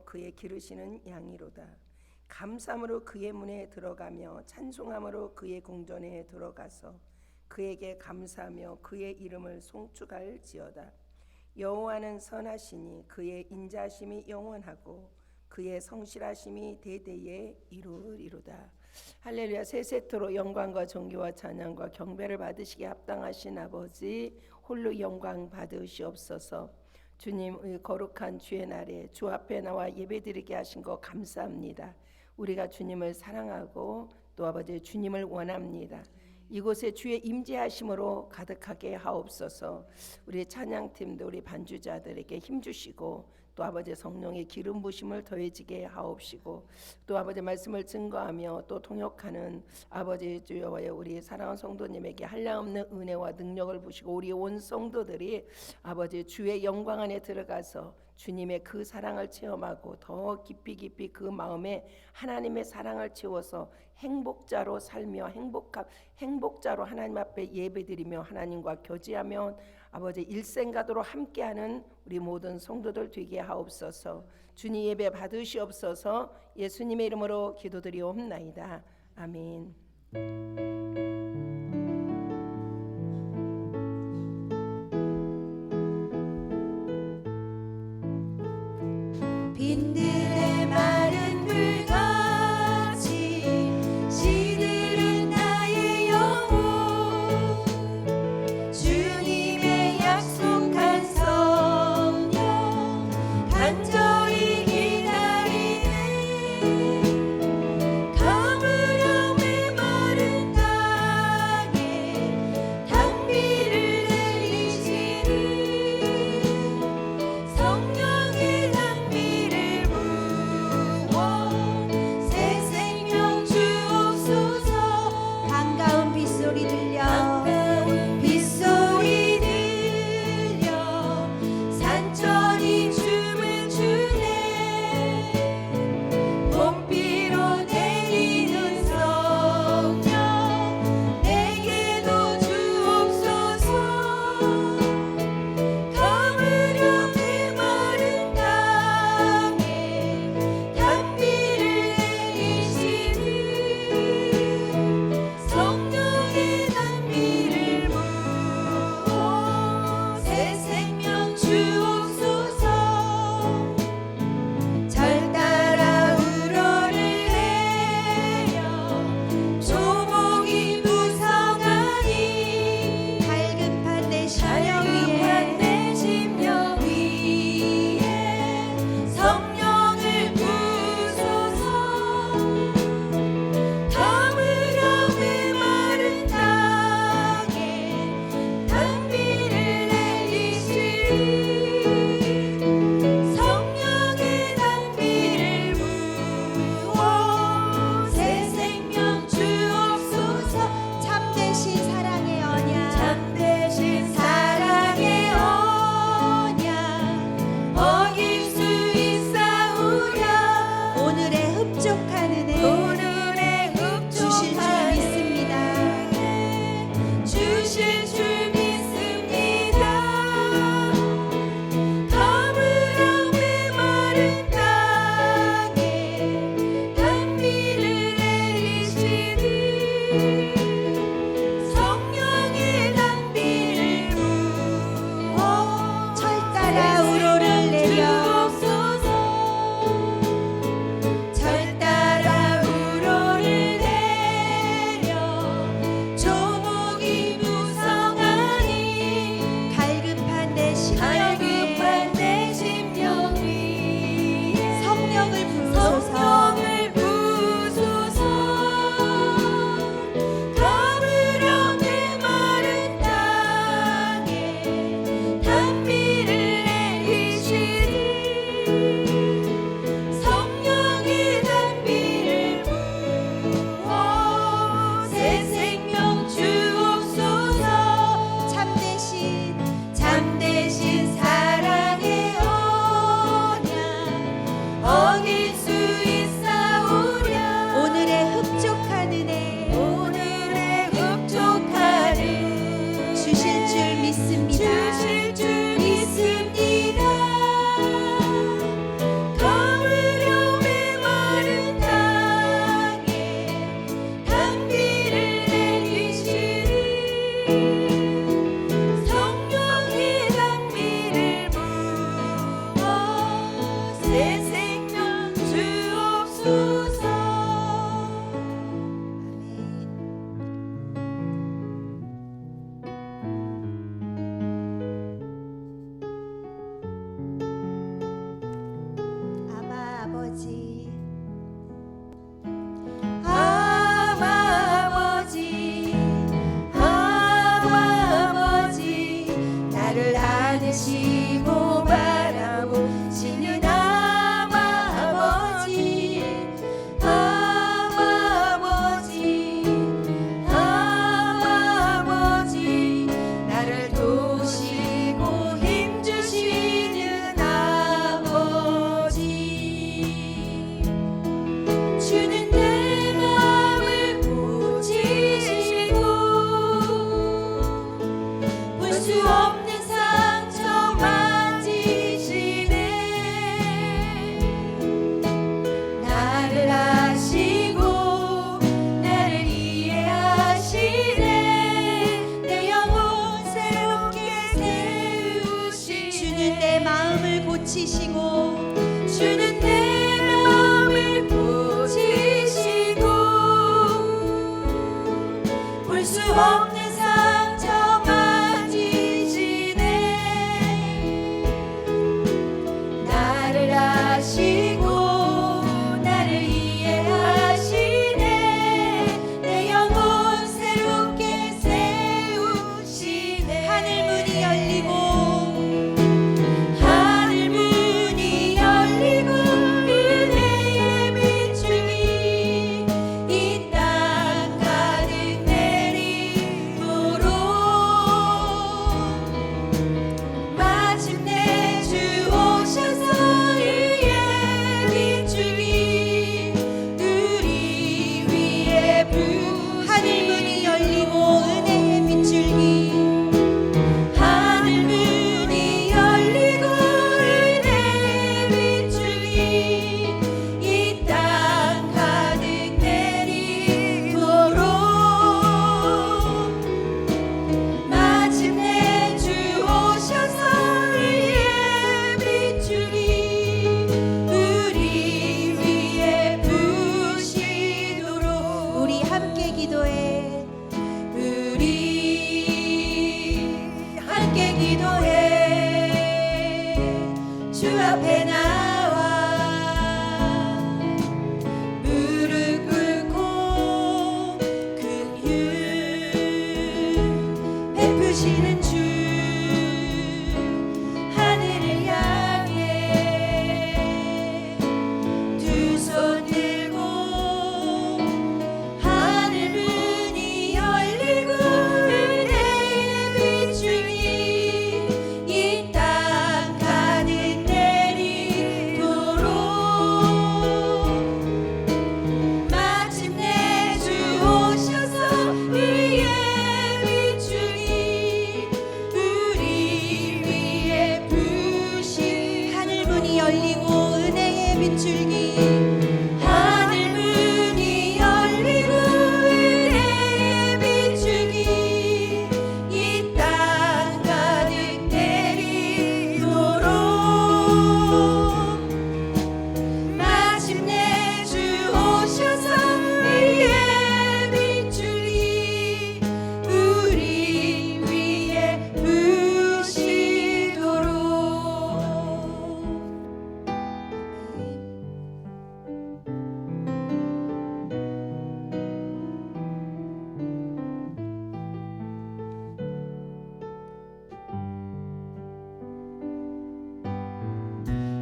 그의 기르시는 양이로다. 감사함으로 그의 문에 들어가며 찬송함으로 그의 궁전에 들어가서 그에게 감사하며 그의 이름을 송축할지어다. 여호와는 선하시니 그의 인자하심이 영원하고 그의 성실하심이 대대에 이루리로다. 할렐루야. 세 세트로 영광과 존귀와 찬양과 경배를 받으시기에 합당하신 아버지, 홀로 영광 받으시옵소서. 주님의 거룩한 주의 날에 주 앞에 나와 예배드리게 하신 거 감사합니다. 우리가 주님을 사랑하고 또 아버지 주님을 원합니다. 이곳에 주의 임재하심으로 가득하게 하옵소서. 우리 찬양팀도 우리 반주자들에게 힘주시고 또 아버지 성령의 기름 부심을 더해지게 하옵시고 또 아버지 말씀을 증거하며 또 통역하는 아버지 주여와의 우리 사랑하는 성도님에게 한량없는 은혜와 능력을 부시고 우리 온 성도들이 아버지 주의 영광 안에 들어가서 주님의 그 사랑을 체험하고 더 깊이 그 마음에 하나님의 사랑을 채워서 행복자로 살며 행복자로 하나님 앞에 예배드리며 하나님과 교제하며 아버지 일생가도록 함께하는 우리 모든 성도들 되게 하옵소서. 주님 예배 받으시옵소서. 예수님의 이름으로 기도드리옵나이다. 아멘. 빈들의 마른 물같이 시들은 나의 영혼 주님의 약속한 성령 간절히 기다리네. 가물어 메마른 땅에 단비를 내리시는 성령의 단비를 고치시고 주는 내 마음을 고치시고 볼 수 없는 상처 만지시네 나를 아시고 나를 이해하시네 내 영혼 새롭게 세우시네 하늘 문이 열리고 은혜의 빛줄기 이 땅 가득 내리도록 마침내 주 오셔서 의의 빛줄기 우리 위에 하늘 문이 열리고 은혜의 빛줄기 하늘 문이 열리고 은혜의 빛줄기 이 땅 가득 내리도록 마침내 주 오셔서 의의 빛줄기 우리 위에 부시도록 우리 함께 기도해 우리 함께 기도해 주 앞에 나와 무릎 꿇고 큰 유 베푸시는 주 하늘을 향해 두 손 들고 하늘 문이 열리고 은혜의 빛줄기 이 땅 가득 내리도록 마침내 주 오셔서 의의 빛줄기 우리 위에 부시 하늘 문이 열리고 은혜의 빛줄기 하늘 문이 열리고 은혜의 빛줄기 이 땅 가득 내리도록 마침내 주 오셔서 의의 빛줄기 우리 위에 부시도록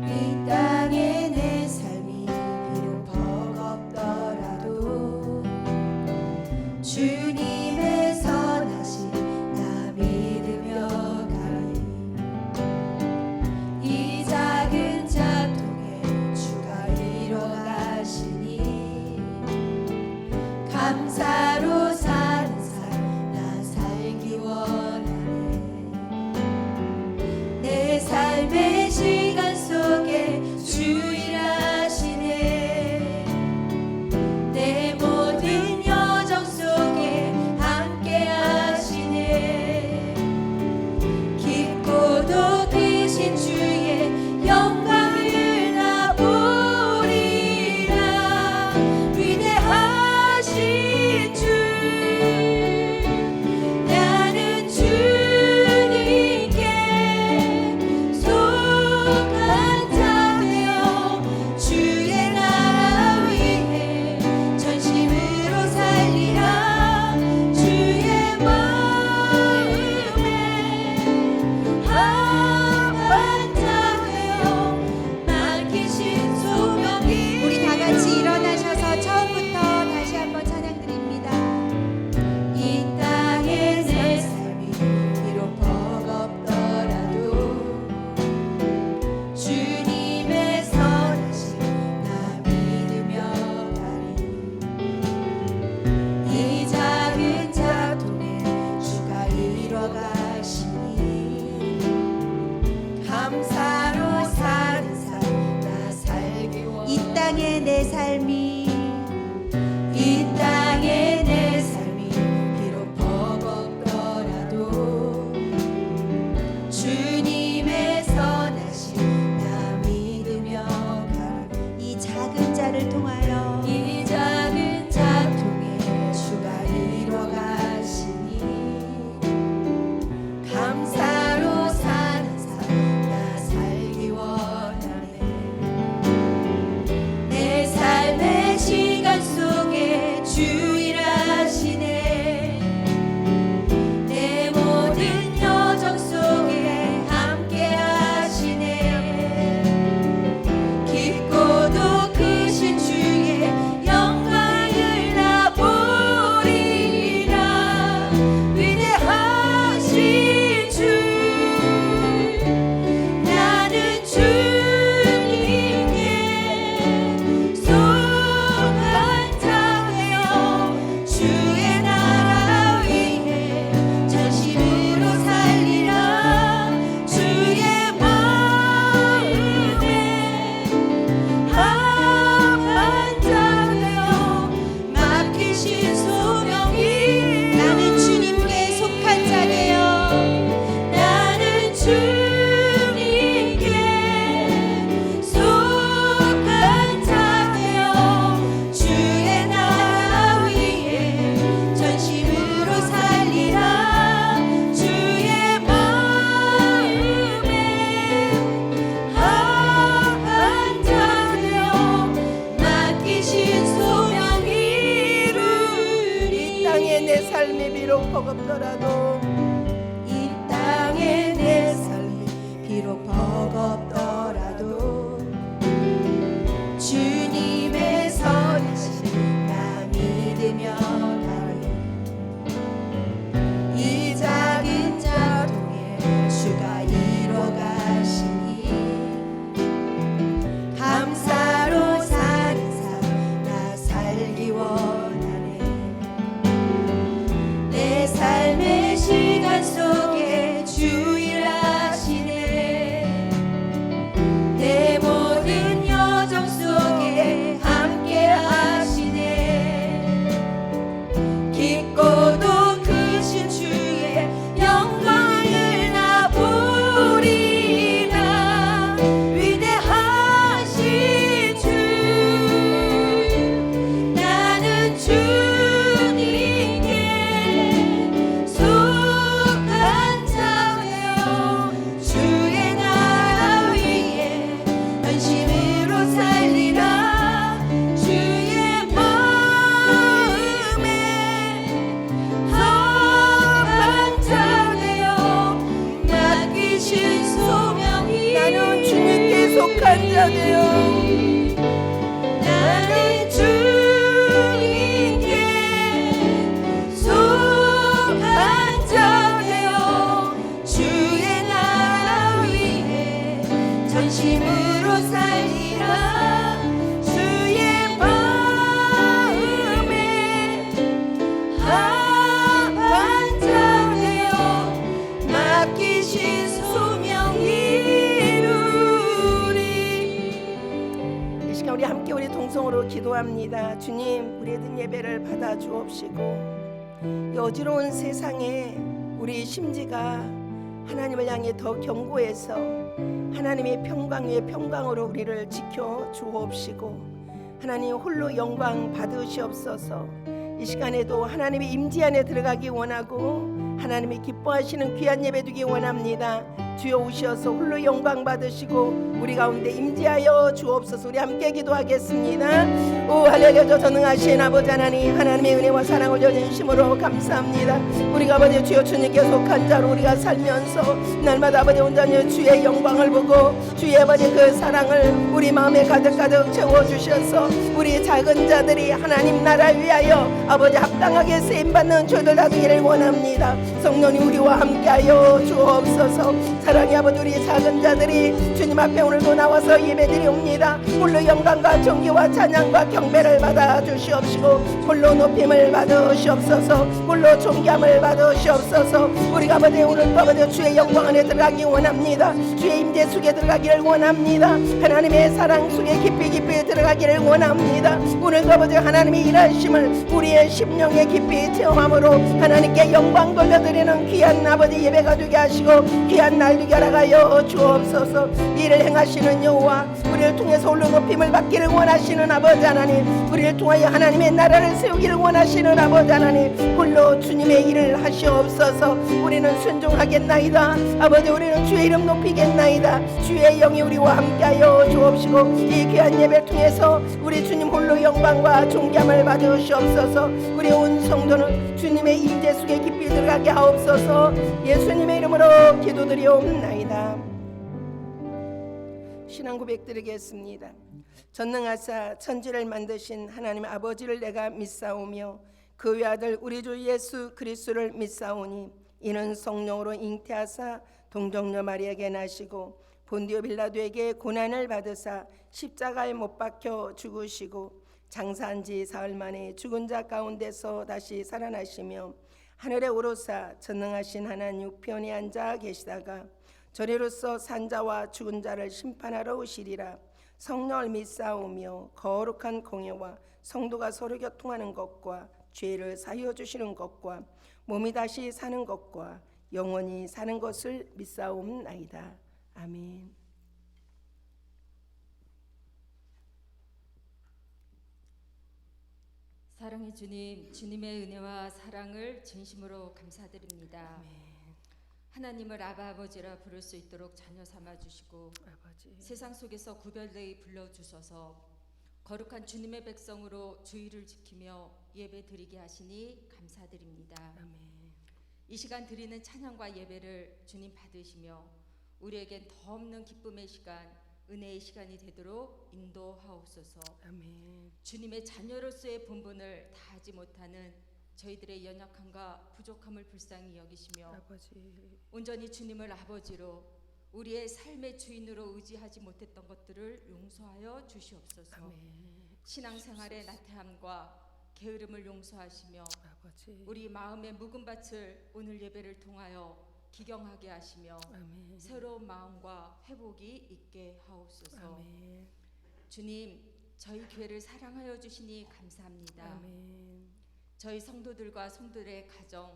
이 땅에 내 삶이 비록 버겁더라도 주님의 선하심 나 믿으며 가리 이 작은 자통에 주가 이뤄가시니 감사로 사는 삶 나 살기 원하네 내 삶의 시간 속에 주 일하시네 내 모든 여정 속에 함께 하시네 깊고도 크신 주의 영광을 나 보리라 위대하신 주 나는 주님께 속한 자며 주의 나라 위해 전심으로 살리라 주의 마음에 합한 자며 맡기신 소명이 우리 다 같이 일어나셔서 처음부터 다시 한번 찬양 드립니다. 이 땅에 내 삶이 비록 버겁더라도 주님의 선하심 나 믿으며 가리 이 작은 자통에 주가 이뤄가시니 감사로 사는 삶 나 살기 원하네 이 땅에 내 삶이 이 땅에 내 삶이 비록 버겁더라도 주님의 선하심 나 자 되어 나는 주님께 속한 자 되어 주의 나라 위해 전심으로 살리라. 주의 마음에 합한 자 되어 맡기신 소명 이루리. 이 시간 우리 함께 우리 동성으로 기도합니다. 주님, 우리의 든 예배를 받아 주옵시고 이 어지러운 세상에 우리 심지가 하나님을 향해 더 견고해서 하나님의 평강 위에 평강으로 우리를 지켜 주옵시고 하나님 홀로 영광 받으시옵소서. 이 시간에도 하나님의 임재 안에 들어가기 원하고 하나님이 기뻐하시는 귀한 예배 드리기 원합니다. 주여 오셔서 홀로 영광 받으시고 우리 가운데 임재하여 주옵소서. 우리 함께 기도하겠습니다. 오 할렐루야. 전능하신 아버지 하나님, 하나님의 은혜와 사랑을 전심으로 감사합니다. 우리가 아버지 주여 주님께 속한 자로 우리가 살면서 날마다 아버지 온전히 주의 영광을 보고 주의 아버지 그 사랑을 우리 마음에 가득가득 채워주셔서 우리 작은 자들이 하나님 나라 위하여 아버지 합당하게 쓰임받는 저들 다 되기를 원합니다. 성령님 우리와 함께하여 주옵소서. 사랑의 아버지, 우리 작은 자들이 주님 앞에 오늘도 나와서 예배드리옵니다. 홀로 영광과 존귀와 찬양과 경배를 받아 주시옵시고 홀로 높임을 받으시옵소서. 홀로 존귀함을 받으시옵소서. 우리가 아버지 오늘도 아버지 주의 영광 안에 들어가기 원합니다. 주의 임재 속에 들어가기를 원합니다. 하나님의 사랑 속에 깊이 들어가기를 원합니다. 오늘도 아버지 하나님의 일하심을 우리의 심령에 깊이 체험함으로 하나님께 영광 돌려드리는 귀한 아버지 예배가 되게 하시고 귀한 날 되게 하여 주옵소서. 이를 행하시는 여호와, 우리를 통해서 홀로 높임을 받기를 원하시는 아버지 하나님, 우리를 통하여 하나님의 나라를 세우기를 원하시는 아버지 하나님, 홀로 주님의 일을 하시옵소서. 우리는 순종하겠나이다. 아버지 우리는 주의 이름 높이겠나이다. 주의 영이 우리와 함께하여 주옵시고 이 귀한 예배를 통해서 우리 주님 홀로 영광과 존귀함을 받으시옵소서. 우리 온 성도는 주님의 임재 속에 깊이 들어가게 하옵소서. 예수님의 이름으로 기도드리옵나이다. 신앙 고백 드리겠습니다. 전능하사 천지를 만드신 하나님 아버지를 내가 믿사오며 그 외아들 우리 주 예수 그리스도를 믿사오니 이는 성령으로 잉태하사 동정녀 마리아에게 나시고 본디오 빌라도에게 고난을 받으사 십자가에 못 박혀 죽으시고 장사한 지 사흘 만에 죽은 자 가운데서 다시 살아나시며 하늘에 오르사 전능하신 하나님 우편에 앉아 계시다가 저리로서 산자와 죽은 자를 심판하러 오시리라. 성령을 믿사오며 거룩한 공예와 성도가 서로 교통하는 것과 죄를 사하여 주시는 것과 몸이 다시 사는 것과 영원히 사는 것을 믿사옵나이다. 아멘. 사랑의 주님, 주님의 은혜와 사랑을 진심으로 감사드립니다. 아멘. 하나님을 아버지라 부를 수 있도록 자녀 삼아 주시고 아버지. 세상 속에서 구별되이 불러 주셔서 거룩한 주님의 백성으로 주의를 지키며 예배 드리게 하시니 감사드립니다. 아멘. 이 시간 드리는 찬양과 예배를 주님 받으시며 우리에겐 더 없는 기쁨의 시간, 은혜의 시간이 되도록 인도하옵소서. 아멘. 주님의 자녀로서의 본분을 다하지 못하는 저희들의 연약함과 부족함을 불쌍히 여기시며 아버지. 온전히 주님을 아버지로 우리의 삶의 주인으로 의지하지 못했던 것들을 용서하여 주시옵소서. 아멘. 신앙생활의 나태함과 게으름을 용서하시며 아버지. 우리 마음의 묵은 밭을 오늘 예배를 통하여 기경하게 하시며 아멘. 새로운 마음과 회복이 있게 하옵소서. 아멘. 주님, 저희 교회를 사랑하여 주시니 감사합니다. 아멘. 저희 성도들과 성도들의 가정,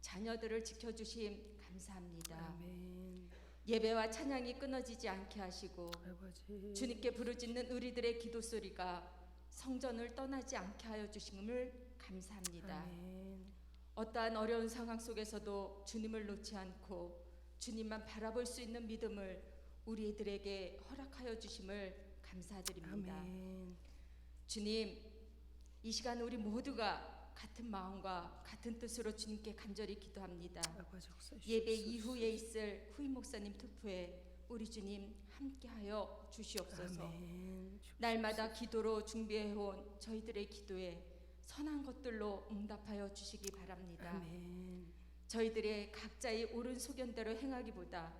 자녀들을 지켜주심 감사합니다. 아멘. 예배와 찬양이 끊어지지 않게 하시고 아버지. 주님께 부르짖는 우리들의 기도 소리가 성전을 떠나지 않게 하여 주심을 감사합니다. 아멘. 어떠한 어려운 상황 속에서도 주님을 놓지 않고 주님만 바라볼 수 있는 믿음을 우리들에게 허락하여 주심을 감사드립니다. 아멘. 주님, 이 시간 우리 모두가 같은 마음과 같은 뜻으로 주님께 간절히 기도합니다. 아버지 역사하시옵소서. 예배 이후에 있을 후임 목사님 투표에 우리 주님 함께하여 주시옵소서. 아멘. 날마다 기도로 준비해온 저희들의 기도에 선한 것들로 응답하여 주시기 바랍니다. 아멘. 저희들의 각자의 옳은 소견대로 행하기보다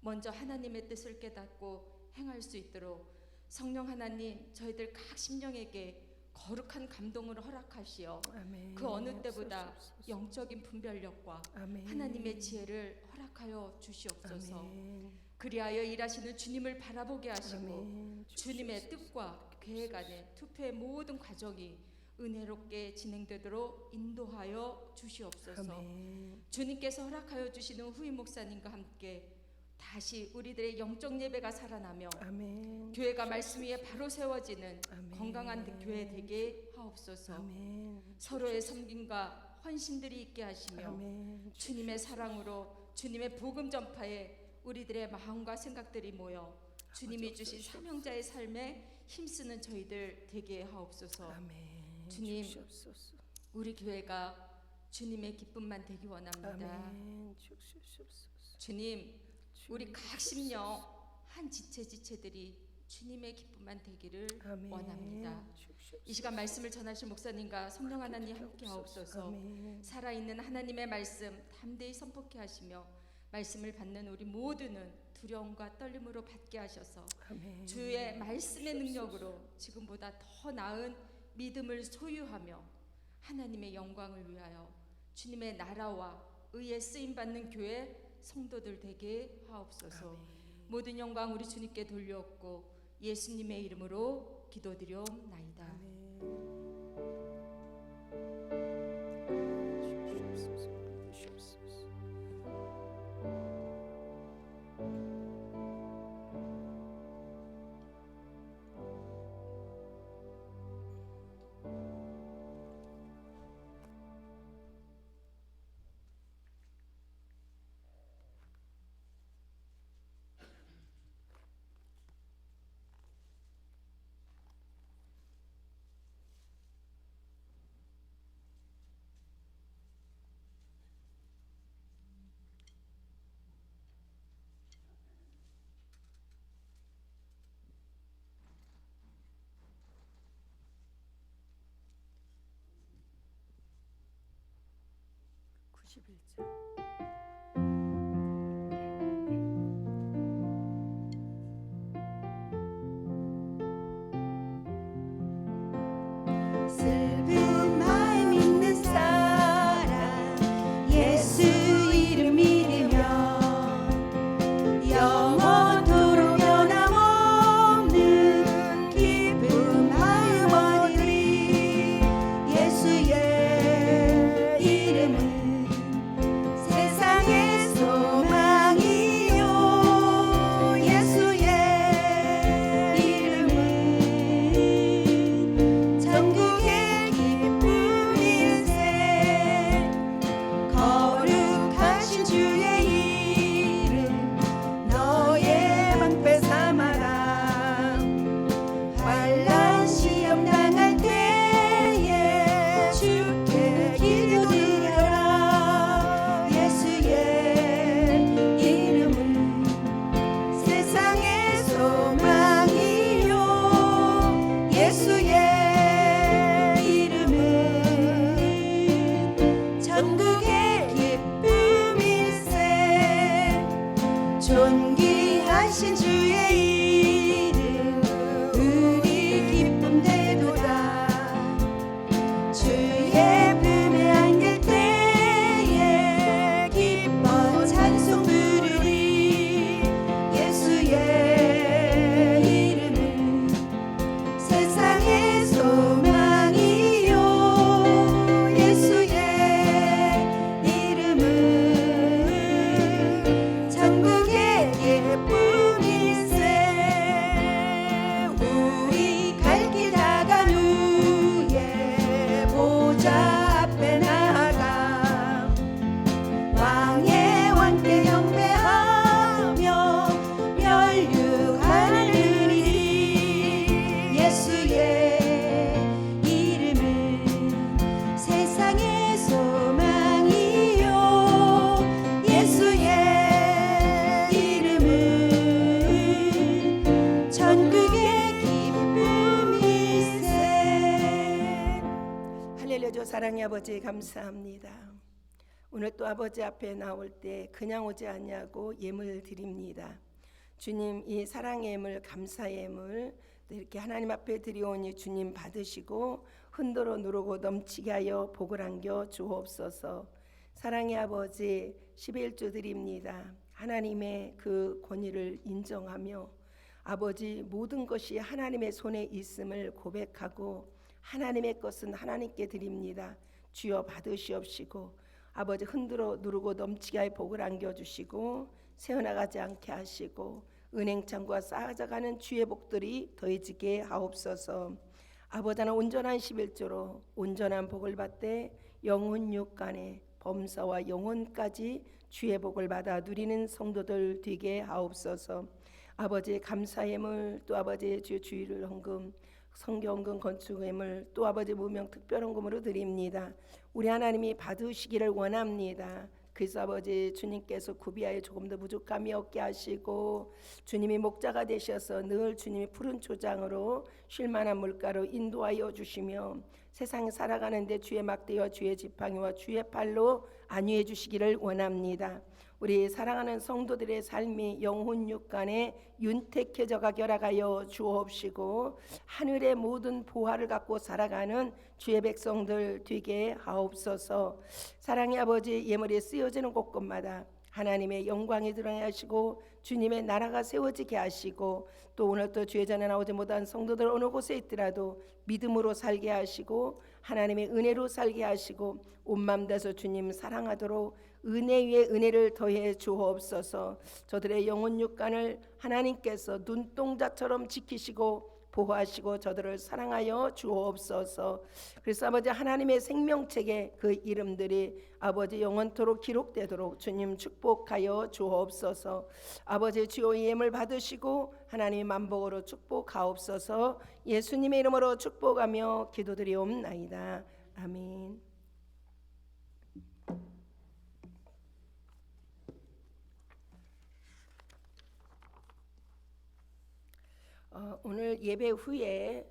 먼저 하나님의 뜻을 깨닫고 행할 수 있도록 성령 하나님 저희들 각 심령에게 거룩한 감동을 허락하시어 아멘. 그 어느 때보다 하옵소서. 영적인 분별력과 아멘. 하나님의 지혜를 허락하여 주시옵소서. 아멘. 그리하여 일하시는 주님을 바라보게 하시고 아멘. 주님의 뜻과 계획 안에 투표의 모든 과정이 은혜롭게 진행되도록 인도하여 주시옵소서. 아멘. 주님께서 허락하여 주시는 후임 목사님과 함께 다시 우리들의 영적 예배가 살아나며 아멘. 교회가 말씀 위에 바로 세워지는 아멘. 건강한 교회 되게 하옵소서. 아멘. 서로의 섬김과 헌신들이 있게 하시며 아멘. 주님의 사랑으로 주님의 복음 전파에 우리들의 마음과 생각들이 모여 주님이 주신 사명자의 삶에 힘쓰는 저희들 되게 하옵소서. 아멘. 주님, 주시옵소서. 우리 교회가 주님의 기쁨만 되기 원합니다. 아멘. 주시옵소서. 주님, 우리 각 심령 한 지체들이 주님의 기쁨만 되기를 아멘. 원합니다. 주시옵소서. 이 시간 말씀을 전하실 목사님과 성령 하나님 함께 하옵소서. 아멘. 살아있는 하나님의 말씀 담대히 선포케 하시며 말씀을 받는 우리 모두는 두려움과 떨림으로 받게 하셔서 아멘. 주의 말씀의 능력으로 지금보다 더 나은 믿음을 소유하며 하나님의 영광을 위하여 주님의 나라와 의에 쓰임받는 교회 성도들 되게 하옵소서. 아멘. 모든 영광 우리 주님께 돌려옵고 예수님의 이름으로 기도드려옵나이다. 아멘. 주시옵소서. 주시옵소서. 슬픈 마음 있는 사람 예수 이름 믿으면 영원토록 변함없는 기쁜 마음 얻으리. 예수의 이름은 세상의 소망이요. 예수의 이름은 천국의 기쁨일세. 거룩하신 주의 이름 너의 방패 삼아라. 환난 시험 당할 때에 주께 기도드려라. 예수의 이름은 세상의 소망이요. 예수의 이름은 천국의 기쁨일세. 존귀하신 주의 이름 우리 기쁨 되도다. 주의 품에 안길 때에 기뻐 찬송 부르리. 예수의 이름은 세상의 소망이요. 예수의 이름은 천국의 기쁨일세. 사랑의 아버지 감사합니다. 오늘 또 아버지 앞에 나올 때 그냥 오지 않냐고 예물 드립니다. 주님, 이 사랑의 예물, 감사의 예물 이렇게 하나님 앞에 드리오니 주님 받으시고 흔들어 누르고 넘치게 하여 복을 안겨 주옵소서. 사랑의 아버지 11조 드립니다. 하나님의 그 권위를 인정하며 아버지 모든 것이 하나님의 손에 있음을 고백하고 하나님의 것은 하나님께 드립니다. 주여 받으시옵시고 아버지 흔들어 누르고 넘치게 하여 복을 안겨주시고 새어나가지 않게 하시고 은행창고가 쌓아져가는 주의 복들이 더해지게 하옵소서. 아버지 하나 온전한 11조로 온전한 복을 받되 영혼 육간에 범사와 영혼까지 주의 복을 받아 누리는 성도들 되게 하옵소서. 아버지 감사 예물 또 아버지 주일을 헌금 성경헌금 건축 예물 또 아버지 무명 특별 헌금으로 드립니다. 우리 하나님이 받으시기를 원합니다. 그래서 아버지 주님께서 구비하여 조금 더 부족함이 없게 하시고 주님이 목자가 되셔서 늘 주님이 푸른 초장으로 쉴만한 물가로 인도하여 주시며 세상에 살아가는데 주의 막대와 주의 지팡이와 주의 팔로 안위해 주시기를 원합니다. 우리 사랑하는 성도들의 삶이 영혼 육간에 윤택해져 가결하여 주옵시고 하늘의 모든 보화를 갖고 살아가는 주의 백성들 되게 하옵소서. 사랑의 아버지 예물이 쓰여지는 곳곳마다 하나님의 영광이 드러나게 하시고 주님의 나라가 세워지게 하시고 또 오늘 또 주의 전에 나오지 못한 성도들 어느 곳에 있더라도 믿음으로 살게 하시고 하나님의 은혜로 살게 하시고 온 마음 다해서 주님 사랑하도록 은혜 위에 은혜를 더해 주옵소서. 저들의 영혼 육간을 하나님께서 눈동자처럼 지키시고 보호하시고 저들을 사랑하여 주옵소서. 그래서 아버지 하나님의 생명책에 그 이름들이 아버지 영원토록 기록되도록 주님 축복하여 주옵소서. 아버지 주여 예물 받으시고 하나님의 만복으로 축복하옵소서. 예수님의 이름으로 축복하며 기도드리옵나이다. 아멘. 오늘 예배 후에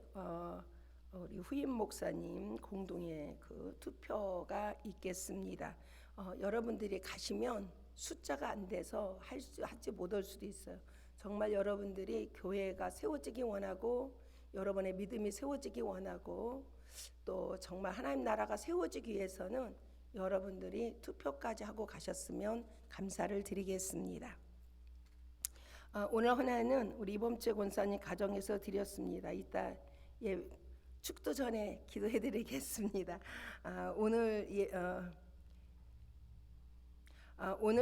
우리 후임 목사님 공동의 그 투표가 있겠습니다. 여러분들이 가시면 숫자가 안 돼서 하지 못할 수도 있어요. 정말 여러분들이 교회가 세워지기 원하고 여러분의 믿음이 세워지기 원하고 또 정말 하나님 나라가 세워지기 위해서는 여러분들이 투표까지 하고 가셨으면 감사를 드리겠습니다. 오늘 하나는 우리 이범채 권사님 가정에서 드렸습니다. 이따 축도 전에 기도해드리겠습니다. 오늘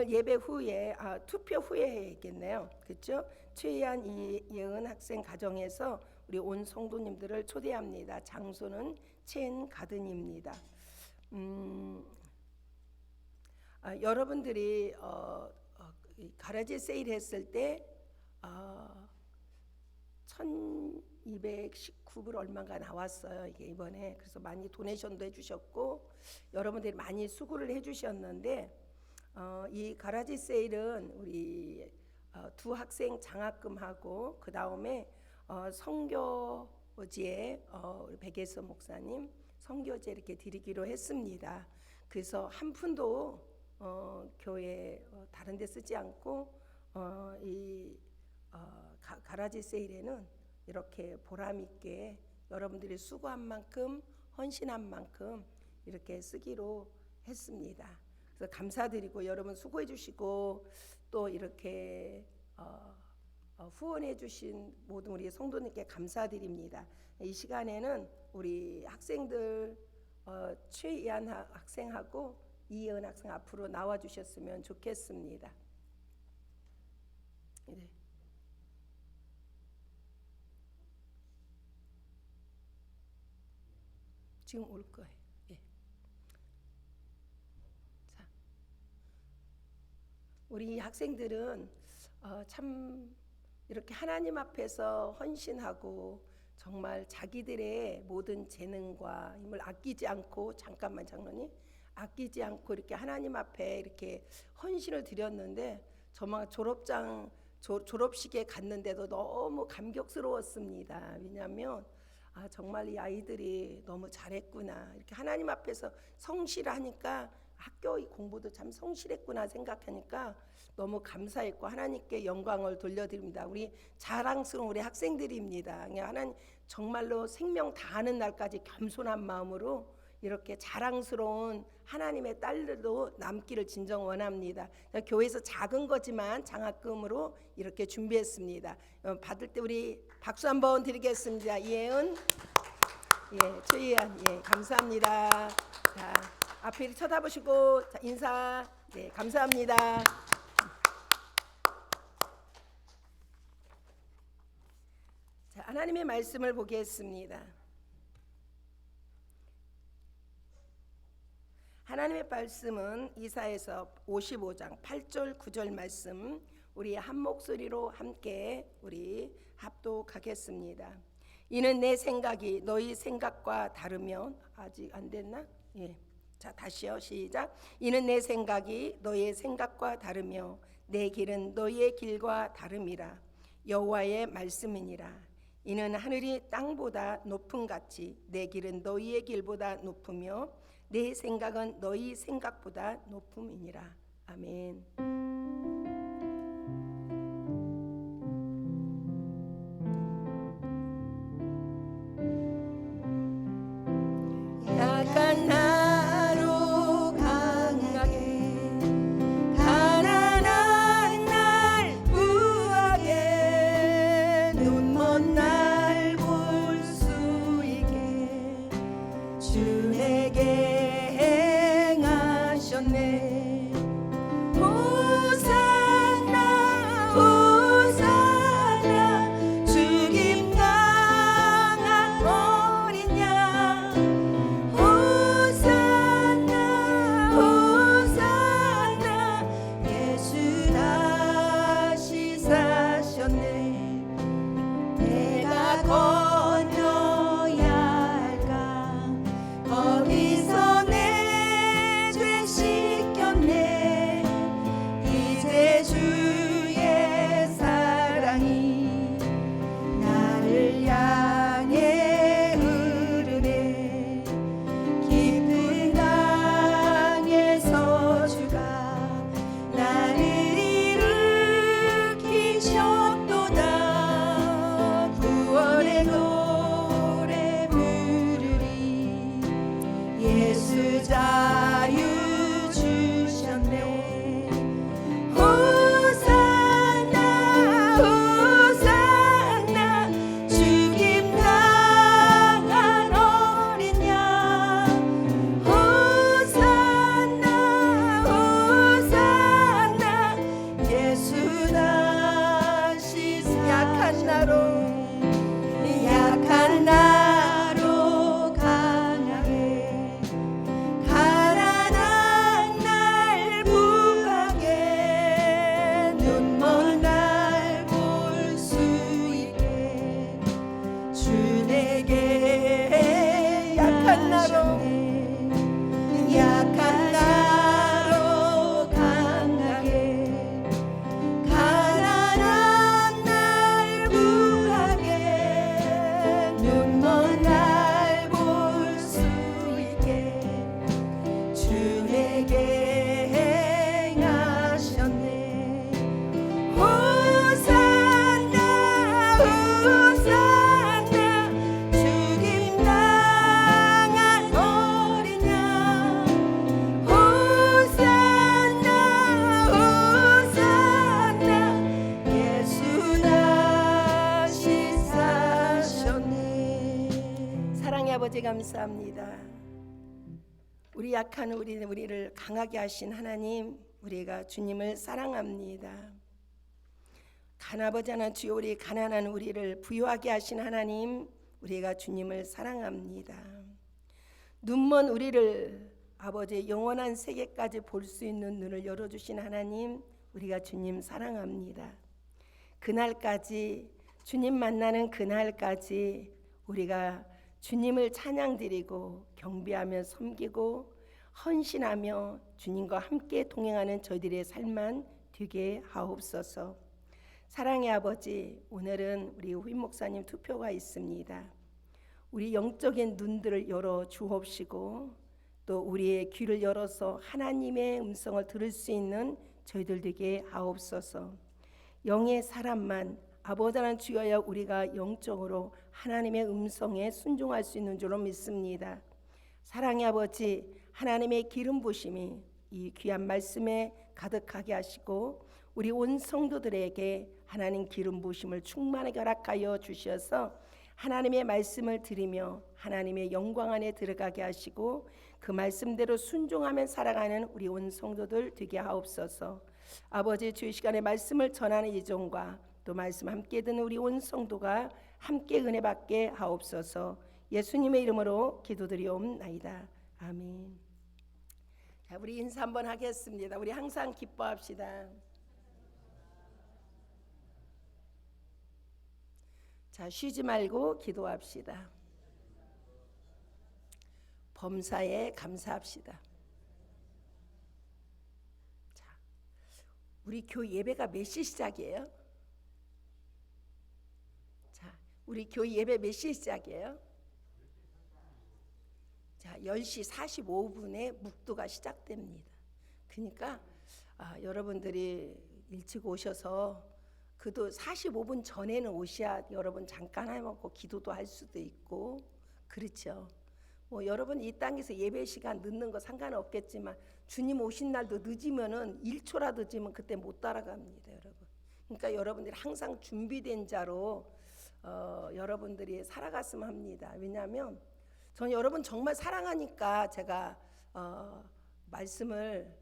예배 후에 투표 후에겠네요. 그렇죠? 최희안 이예은 학생 가정에서 우리 온 성도님들을 초대합니다. 장소는 첸 가든입니다. 여러분들이 가라지 세일 했을 때 1219불 얼마가 나왔어요. 이게 이번에. 그래서 많이 도네이션도 해주셨고 여러분들이 많이 수고를 해주셨는데 이 가라지 세일은 우리 두 학생 장학금하고 그 다음에 선교지에 우리 백예선 목사님 선교지 이렇게 드리기로 했습니다. 그래서 한 푼도 교회 다른 데 쓰지 않고 이 가라지 세일에는 이렇게 보람 있게 여러분들이 수고한 만큼 헌신한 만큼 이렇게 쓰기로 했습니다. 그래서 감사드리고 여러분 수고해 주시고 또 이렇게 후원해 주신 모든 우리 성도님께 감사드립니다. 이 시간에는 우리 학생들 최이한 학생하고 이예은 학생 앞으로 나와 주셨으면 좋겠습니다. 네. 지금 올 거예요. 예. 자, 우리 학생들은 참 이렇게 하나님 앞에서 헌신하고 정말 자기들의 모든 재능과 힘을 아끼지 않고 잠깐만 장로님 아끼지 않고 이렇게 하나님 앞에 이렇게 헌신을 드렸는데 정말 졸업식에 갔는데도 너무 감격스러웠습니다. 왜냐하면 정말 이 아이들이 너무 잘했구나. 이렇게 하나님 앞에서 성실하니까 학교 공부도 참 성실했구나 생각하니까 너무 감사했고 하나님께 영광을 돌려드립니다. 우리 자랑스러운 우리 학생들입니다. 하나님 정말로 생명 다하는 날까지 겸손한 마음으로 이렇게 자랑스러운 하나님의 딸들도 남기를 진정 원합니다. 교회에서 작은 거지만 장학금으로 이렇게 준비했습니다. 받을 때 우리 박수 한번 드리겠습니다. 이혜은, 최희안, 감사합니다. 자, 앞에 쳐다보시고 인사. 감사합니다. 자, 하나님의 말씀을 보겠습니다. 하나님의 말씀은 이사야서 55장 8절 9절 말씀 우리 한 목소리로 함께 우리 합독하겠습니다. 이는 내 생각이 너희 생각과 다르면 아직 안 됐나? 자, 다시요. 시작. 이는 내 생각이 너희의 생각과 다르며 내 길은 너희의 길과 다름이라. 여호와의 말씀이니라. 이는 하늘이 땅보다 높음 같이 내 길은 너희의 길보다 높으며 내 생각은 너희 생각보다 높음이니라. 아멘. 약한 나로 강하게 가난한 날 부하게 눈먼 날 볼 수 있게 주 내게 호산나 호산나 죽임 당한 어린 양 호산나 호산나 예수 다시 사셨네. 내가 건너야 할까 거기서 주의 사랑이 나를 향해 흐르네. 깊은 강에서 주가 나를 일으키셨도다. 구원의 노래 부르리. 예수 자유 주셨네. 약한 나로 강하게 가난한 날 부하게 눈먼 날 볼 수 있게 주 내게 약한 나로 강하게 가난한 날 부하게 눈먼 날 볼 수 있게 주 내게 행하셨네. 호산나 호산나 죽임 당한 어린 양 호산나 호산나 예수 다시 사셨네. 사랑의 아버지 감사합니다. 우리 약한 우리를 강하게 하신 하나님, 우리가 주님을 사랑합니다. 가나보지 않은 주여, 우리 가난한 우리를 부유하게 하신 하나님, 우리가 주님을 사랑합니다. 눈먼 우리를 아버지의 영원한 세계까지 볼 수 있는 눈을 열어주신 하나님, 우리가 주님 사랑합니다. 그날까지, 주님 만나는 그날까지 우리가 주님을 찬양드리고 경배하며 섬기고 헌신하며 주님과 함께 동행하는 저희들의 삶만 되게 하옵소서. 사랑의 아버지, 오늘은 우리 후임 목사님 투표가 있습니다. 우리 영적인 눈들을 열어 주옵시고 또 우리의 귀를 열어서 하나님의 음성을 들을 수 있는 저희들 되게 하옵소서. 영의 사람만 아버지는 주여야 우리가 영적으로 하나님의 음성에 순종할 수 있는 줄로 믿습니다. 사랑의 아버지, 하나님의 기름 부심이 이 귀한 말씀에 가득하게 하시고 우리 온 성도들에게 하나님 기름 부심을 충만하게 허락하여 주셔서 하나님의 말씀을 들으며 하나님의 영광 안에 들어가게 하시고 그 말씀대로 순종하며 살아가는 우리 온 성도들 되게 하옵소서. 아버지, 주의 시간에 말씀을 전하는 이종과 또 말씀 함께 듣는 우리 온 성도가 함께 은혜 받게 하옵소서. 예수님의 이름으로 기도드리옵나이다. 아멘. 자, 우리 인사 한번 하겠습니다. 우리 항상 기뻐합시다. 자, 쉬지 말고 기도합시다. 범사에 감사합시다. 자, 우리 교회 예배가 몇 시 시작이에요? 자, 우리 교회 예배 몇 시 시작이에요? 자, 10시 45분에 묵도가 시작됩니다. 그러니까 여러분들이 일찍 오셔서 그도 45분 전에는 오셔야 여러분 잠깐 해먹고 기도도 할 수도 있고 그렇죠. 뭐 여러분 이 땅에서 예배 시간 늦는 거 상관없겠지만 주님 오신 날도 늦으면은 1초라도 늦으면 그때 못 따라갑니다, 여러분. 그러니까 여러분들이 항상 준비된 자로 여러분들이 살아갔으면 합니다. 왜냐하면 저는 여러분 정말 사랑하니까 제가 말씀을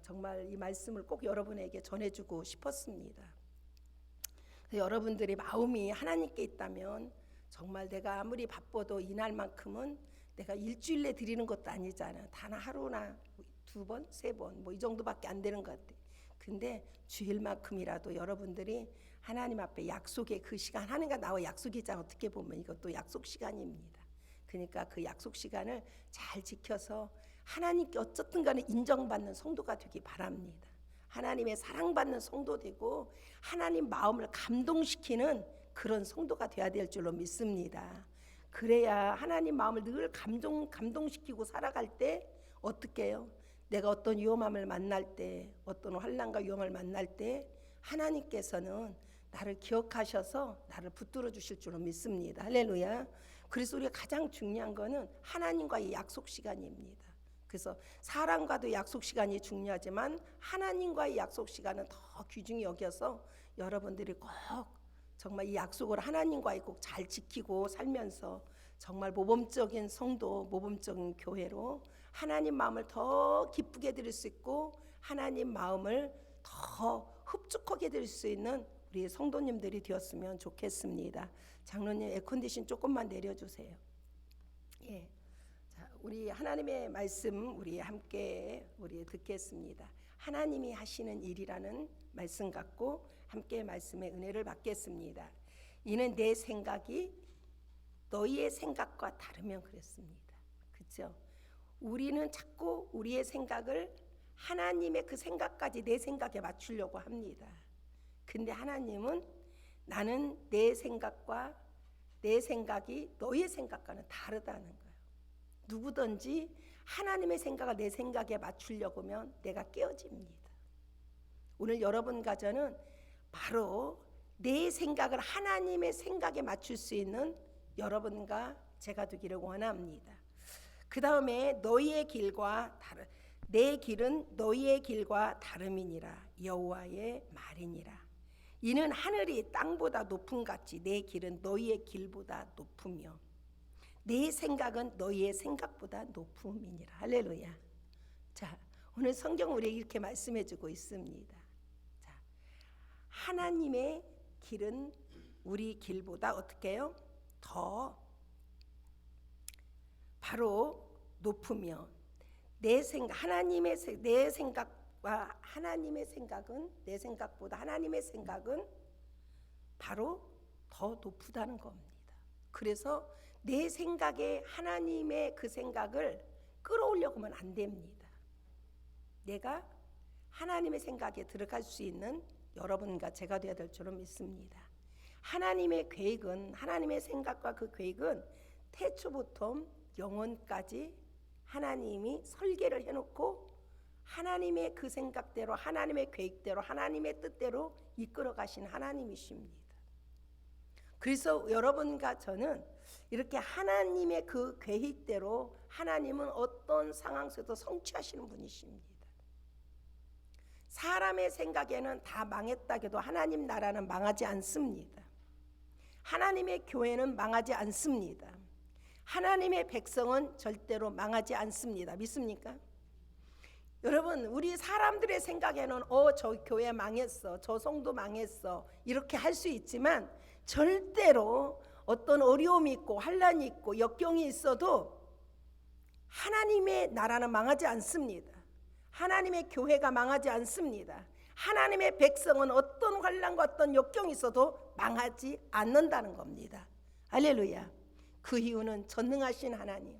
정말 이 말씀을 꼭 여러분에게 전해주고 싶었습니다. 여러분들의 마음이 하나님께 있다면 정말 내가 아무리 바빠도 이날만큼은 내가 일주일에 드리는 것도 아니잖아요. 단 하루나 2번, 3번 뭐 이 정도밖에 안 되는 것 같아요. 근데 주일만큼이라도 여러분들이 하나님 앞에 약속의 그 시간, 하나님과 나와 약속이잖아. 어떻게 보면 이것도 약속 시간입니다. 그러니까 그 약속 시간을 잘 지켜서 하나님께 어쨌든 간에 인정받는 성도가 되기 바랍니다. 하나님의 사랑받는 성도 되고 하나님 마음을 감동시키는 그런 성도가 돼야 될 줄로 믿습니다. 그래야 하나님 마음을 늘 감동시키고 살아갈 때 어떻게 해요? 내가 어떤 위험함을 만날 때, 어떤 환난과 위험을 만날 때 하나님께서는 나를 기억하셔서 나를 붙들어 주실 줄로 믿습니다. 할렐루야. 그래서 우리가 가장 중요한 거는 하나님과의 약속 시간입니다. 그래서 사람과도 약속 시간이 중요하지만 하나님과의 약속 시간은 더 귀중히 여겨서 여러분들이 꼭 정말 이 약속을 하나님과의 꼭 잘 지키고 살면서 정말 모범적인 성도, 모범적인 교회로 하나님 마음을 더 기쁘게 드릴 수 있고 하나님 마음을 더 흡족하게 드릴 수 있는 우리 성도님들이 되었으면 좋겠습니다. 장로님 에어컨디션 조금만 내려주세요. 예. 자, 우리 하나님의 말씀 우리 함께 듣겠습니다. 하나님이 하시는 일이라는 말씀 갖고 함께 말씀의 은혜를 받겠습니다. 이는 내 생각이 너희의 생각과 다르면 그랬습니다. 그렇죠? 우리는 자꾸 우리의 생각을 하나님의 그 생각까지 내 생각에 맞추려고 합니다. 근데 하나님은 나는 내 생각과 내 생각이 너희의 생각과는 다르다는 거예요. 누구든지 하나님의 생각을 내 생각에 맞추려고 하면 내가 깨어집니다. 오늘 여러분과 저는 바로 내 생각을 하나님의 생각에 맞출 수 있는 여러분과 제가 되기를 원합니다. 그 다음에 너희의 길과 내 길은 너희의 길과 다름이니라 여호와의 말이니라. 이는 하늘이 땅보다 높음같이 내 길은 너희의 길보다 높으며 내 생각은 너희의 생각보다 높음이니라. 할렐루야. 자, 오늘 성경 우리에게 이렇게 말씀해주고 있습니다. 자, 하나님의 길은 우리 길보다 어떻게 해요? 더 바로 높으며 내 생각과 하나님의 생각은 내 생각보다 하나님의 생각은 바로 더 높다는 겁니다. 그래서 내 생각에 하나님의 그 생각을 끌어올려고 하면 안 됩니다. 내가 하나님의 생각에 들어갈 수 있는 여러분과 제가 되어야 될 줄로 믿습니다. 하나님의 계획은, 하나님의 생각과 그 계획은 태초부터 영원까지 하나님이 설계를 해놓고 하나님의 그 생각대로, 하나님의 계획대로, 하나님의 뜻대로 이끌어 가신 하나님이십니다. 그래서 여러분과 저는 이렇게 하나님의 그 계획대로 하나님은 어떤 상황 속에도 성취하시는 분이십니다. 사람의 생각에는 다 망했다 해도 하나님 나라는 망하지 않습니다. 하나님의 교회는 망하지 않습니다. 하나님의 백성은 절대로 망하지 않습니다. 믿습니까? 여러분, 우리 사람들의 생각에는 저 교회 망했어, 저 성도 망했어, 이렇게 할 수 있지만 절대로 어떤 어려움이 있고 환난이 있고 역경이 있어도 하나님의 나라는 망하지 않습니다. 하나님의 교회가 망하지 않습니다. 하나님의 백성은 어떤 환난과 어떤 역경이 있어도 망하지 않는다는 겁니다. 할렐루야. 그 이유는 전능하신 하나님,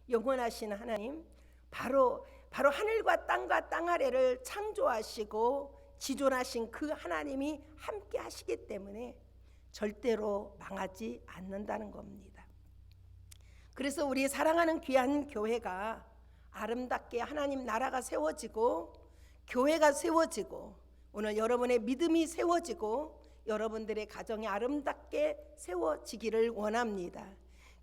영원하신 하나님, 바로 하늘과 땅 아래를 창조하시고 지존하신 그 하나님이 함께 하시기 때문에 절대로 망하지 않는다는 겁니다. 그래서 우리 사랑하는 귀한 교회가 아름답게 하나님 나라가 세워지고 교회가 세워지고 오늘 여러분의 믿음이 세워지고 여러분들의 가정이 아름답게 세워지기를 원합니다.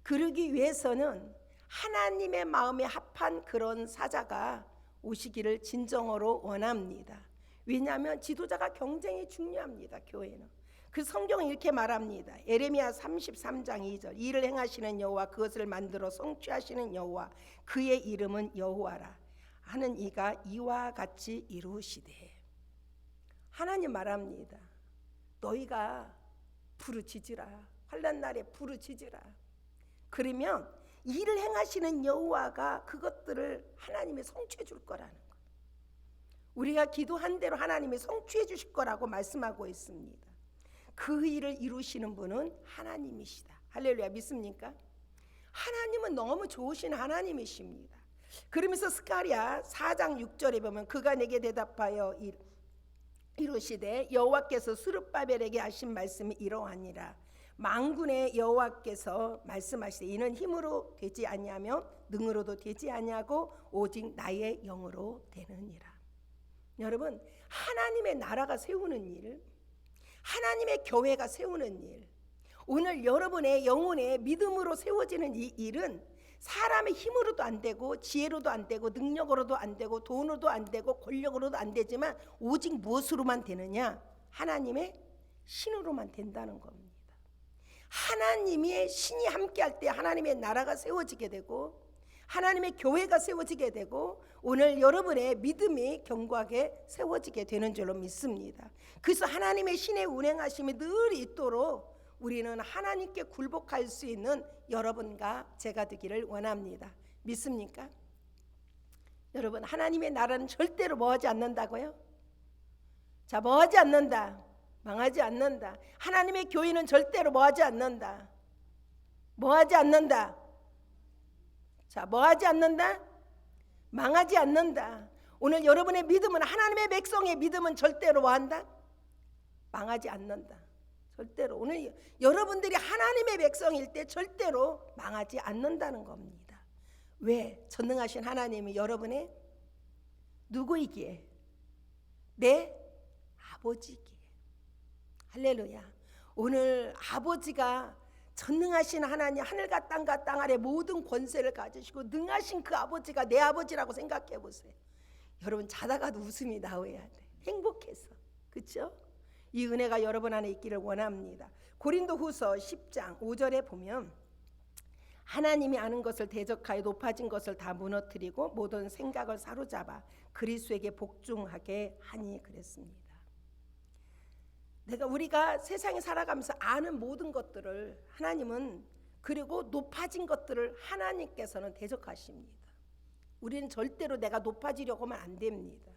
그러기 위해서는 하나님의 마음에 합한 그런 사자가 오시기를 진정으로 원합니다. 왜냐하면 지도자가 경쟁이 중요합니다. 교회는. 그 성경은 이렇게 말합니다. 예레미야 33장 2절 이를 행하시는 여호와 그것을 만들어 성취하시는 여호와 그의 이름은 여호와라 하는 이가 이와 같이 이루시되. 하나님 말합니다. 너희가 부르짖으라. 환난 날에 부르짖으라. 그러면 일을 행하시는 여호와가 그것들을 하나님이 성취해 줄 거라는 거예요. 우리가 기도한 대로 하나님이 성취해 주실 거라고 말씀하고 있습니다. 그 일을 이루시는 분은 하나님이시다. 할렐루야. 믿습니까? 하나님은 너무 좋으신 하나님이십니다. 그러면서 스가랴 4장 6절에 보면 그가 내게 대답하여 이르시되 여호와께서 스룹바벨에게 하신 말씀이 이러하니라. 만군의 여호와께서 말씀하시되 이는 힘으로 되지 아니하며 능으로도 되지 아니하고 오직 나의 영으로 되느니라. 여러분, 하나님의 나라가 세우는 일, 하나님의 교회가 세우는 일, 오늘 여러분의 영혼의 믿음으로 세워지는 이 일은 사람의 힘으로도 안 되고 지혜로도 안 되고 능력으로도 안 되고 돈으로도 안 되고 권력으로도 안 되지만 오직 무엇으로만 되느냐? 하나님의 신으로만 된다는 겁니다. 하나님의 신이 함께할 때 하나님의 나라가 세워지게 되고 하나님의 교회가 세워지게 되고 오늘 여러분의 믿음이 견고하게 세워지게 되는 줄로 믿습니다. 그래서 하나님의 신의 운행하심이 늘 있도록 우리는 하나님께 굴복할 수 있는 여러분과 제가 되기를 원합니다. 믿습니까? 여러분, 하나님의 나라는 절대로 뭐하지 않는다고요? 자, 뭐하지 않는다. 망하지 않는다. 하나님의 교회는 절대로 뭐하지 않는다. 뭐하지 않는다. 자, 뭐하지 않는다? 망하지 않는다. 오늘 여러분의 믿음은 하나님의 백성의 믿음은 절대로 뭐한다? 망하지 않는다. 절대로 오늘 여러분들이 하나님의 백성일 때 절대로 망하지 않는다는 겁니다. 왜? 전능하신 하나님이 여러분의 누구이기에? 내 아버지이기에. 할렐루야. 오늘 아버지가 전능하신 하나님, 하늘과 땅과 땅 아래 모든 권세를 가지시고 능하신 그 아버지가 내 아버지라고 생각해 보세요. 여러분, 자다가도 웃음이 나와야 돼. 행복해서. 그렇죠? 이 은혜가 여러분 안에 있기를 원합니다. 고린도후서 10장 5절에 보면 하나님이 아는 것을 대적하여 높아진 것을 다 무너뜨리고 모든 생각을 사로잡아 그리스도에게 복종하게 하니 그랬습니다. 우리가 세상에 살아가면서 아는 모든 것들을 하나님은, 그리고 높아진 것들을 하나님께서는 대적하십니다. 우리는 절대로 내가 높아지려고 하면 안 됩니다.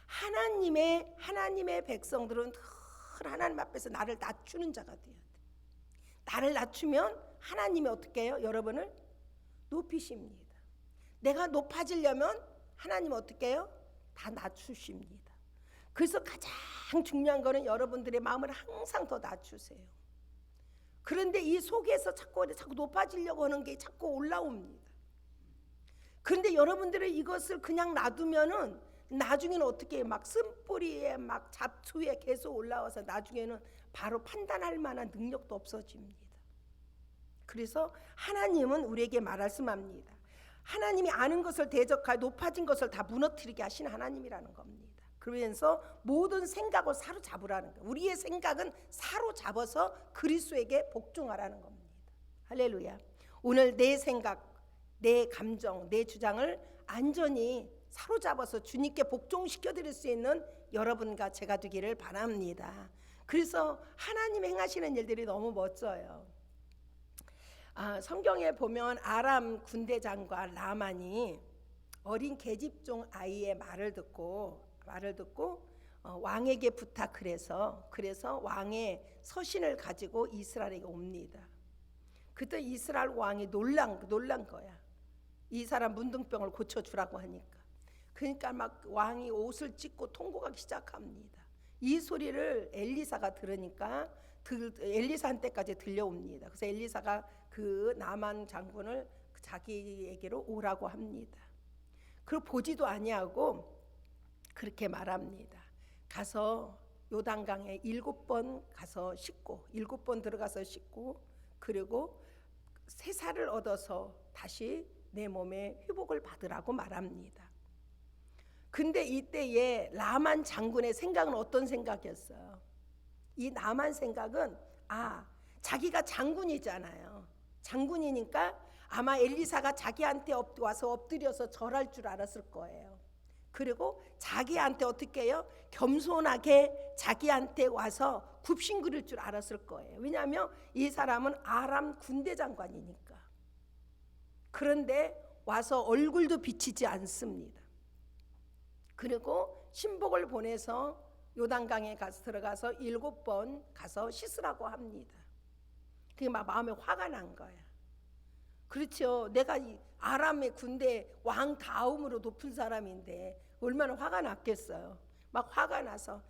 하나님의 백성들은 늘 하나님 앞에서 나를 낮추는 자가 돼야 돼. 나를 낮추면 하나님이 어떻게 해요? 여러분을 높이십니다. 내가 높아지려면 하나님은 어떻게 해요? 다 낮추십니다. 그래서 가장 중요한 거는 여러분들의 마음을 항상 더 낮추세요. 그런데 이 속에서 자꾸 높아지려고 하는 게 자꾸 올라옵니다. 그런데 여러분들이 이것을 그냥 놔두면은 나중에는 어떻게 막 쓴뿌리에 막 잡초에 계속 올라와서 나중에는 바로 판단할 만한 능력도 없어집니다. 그래서 하나님은 우리에게 말씀합니다. 하나님이 아는 것을 대적하여 높아진 것을 다 무너뜨리게 하신 하나님이라는 겁니다. 그러면서 모든 생각을 사로잡으라는 거예요. 우리의 생각은 사로잡아서 그리스도에게 복종하라는 겁니다. 할렐루야. 오늘 내 생각, 내 감정, 내 주장을 안전히 사로잡아서 주님께 복종시켜 드릴 수 있는 여러분과 제가 되기를 바랍니다. 그래서 하나님 행하시는 일들이 너무 멋져요. 성경에 보면 아람 군대장과 라만이 어린 계집종 아이의 말을 듣고 왕에게 부탁을 해서 그래서 왕의 서신을 가지고 이스라엘에게 옵니다. 그때 이스라엘 왕이 놀란 거야. 이 사람 문둥병을 고쳐주라고 하니까. 그러니까 막 왕이 옷을 찢고 통곡하기 시작합니다. 이 소리를 엘리사가 들으니까 엘리사한테까지 들려옵니다. 그래서 엘리사가 그 나만 장군을 자기에게로 오라고 합니다. 그리고 보지도 아니하고 그렇게 말합니다. 가서 요단강에 7번 가서 씻고 7번 들어가서 씻고 그리고 새살을 얻어서 다시 내 몸에 회복을 받으라고 말합니다. 근데 이때에 라만 장군의 생각은 어떤 생각이었어요? 이 나만 생각은 자기가 장군이잖아요. 장군이니까 아마 엘리사가 자기한테 와서 엎드려서 절할 줄 알았을 거예요. 그리고 자기한테 어떻게 해요? 겸손하게 자기한테 와서 굽신거릴 줄 알았을 거예요. 왜냐하면 이 사람은 아람 군대 장관이니까. 그런데 와서 얼굴도 비치지 않습니다. 그리고 신복을 보내서 요단강에 들어가서 7번 가서 씻으라고 합니다. 그게 막 마음에 화가 난 거야. 그렇죠. 내가 이 아람의 군대 왕 다음으로 높은 사람인데 얼마나 화가 났겠어요. 막 화가 나서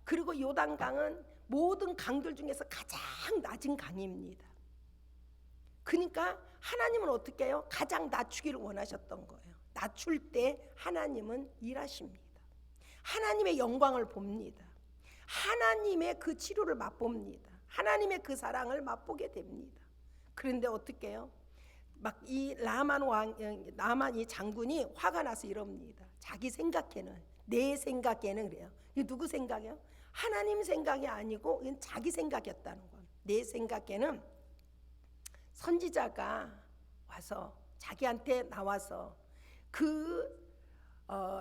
그리고 요단강은 모든 강들 중에서 가장 낮은 강입니다. 그러니까 하나님은 어떻게 해요? 가장 낮추기를 원하셨던 거예요. 낮출 때 하나님은 일하십니다. 하나님의 영광을 봅니다. 하나님의 그 치료를 맛봅니다. 하나님의 그 사랑을 맛보게 됩니다. 그런데 어떻게 해요? 막 이 나만이 장군이 화가 나서 이럽니다. 자기 생각에는, 내 생각에는 그래요. 이게 누구 생각이에요? 하나님 생각이 아니고 이건 자기 생각이었다는 거예요. 내 생각에는 선지자가 와서 자기한테 나와서 그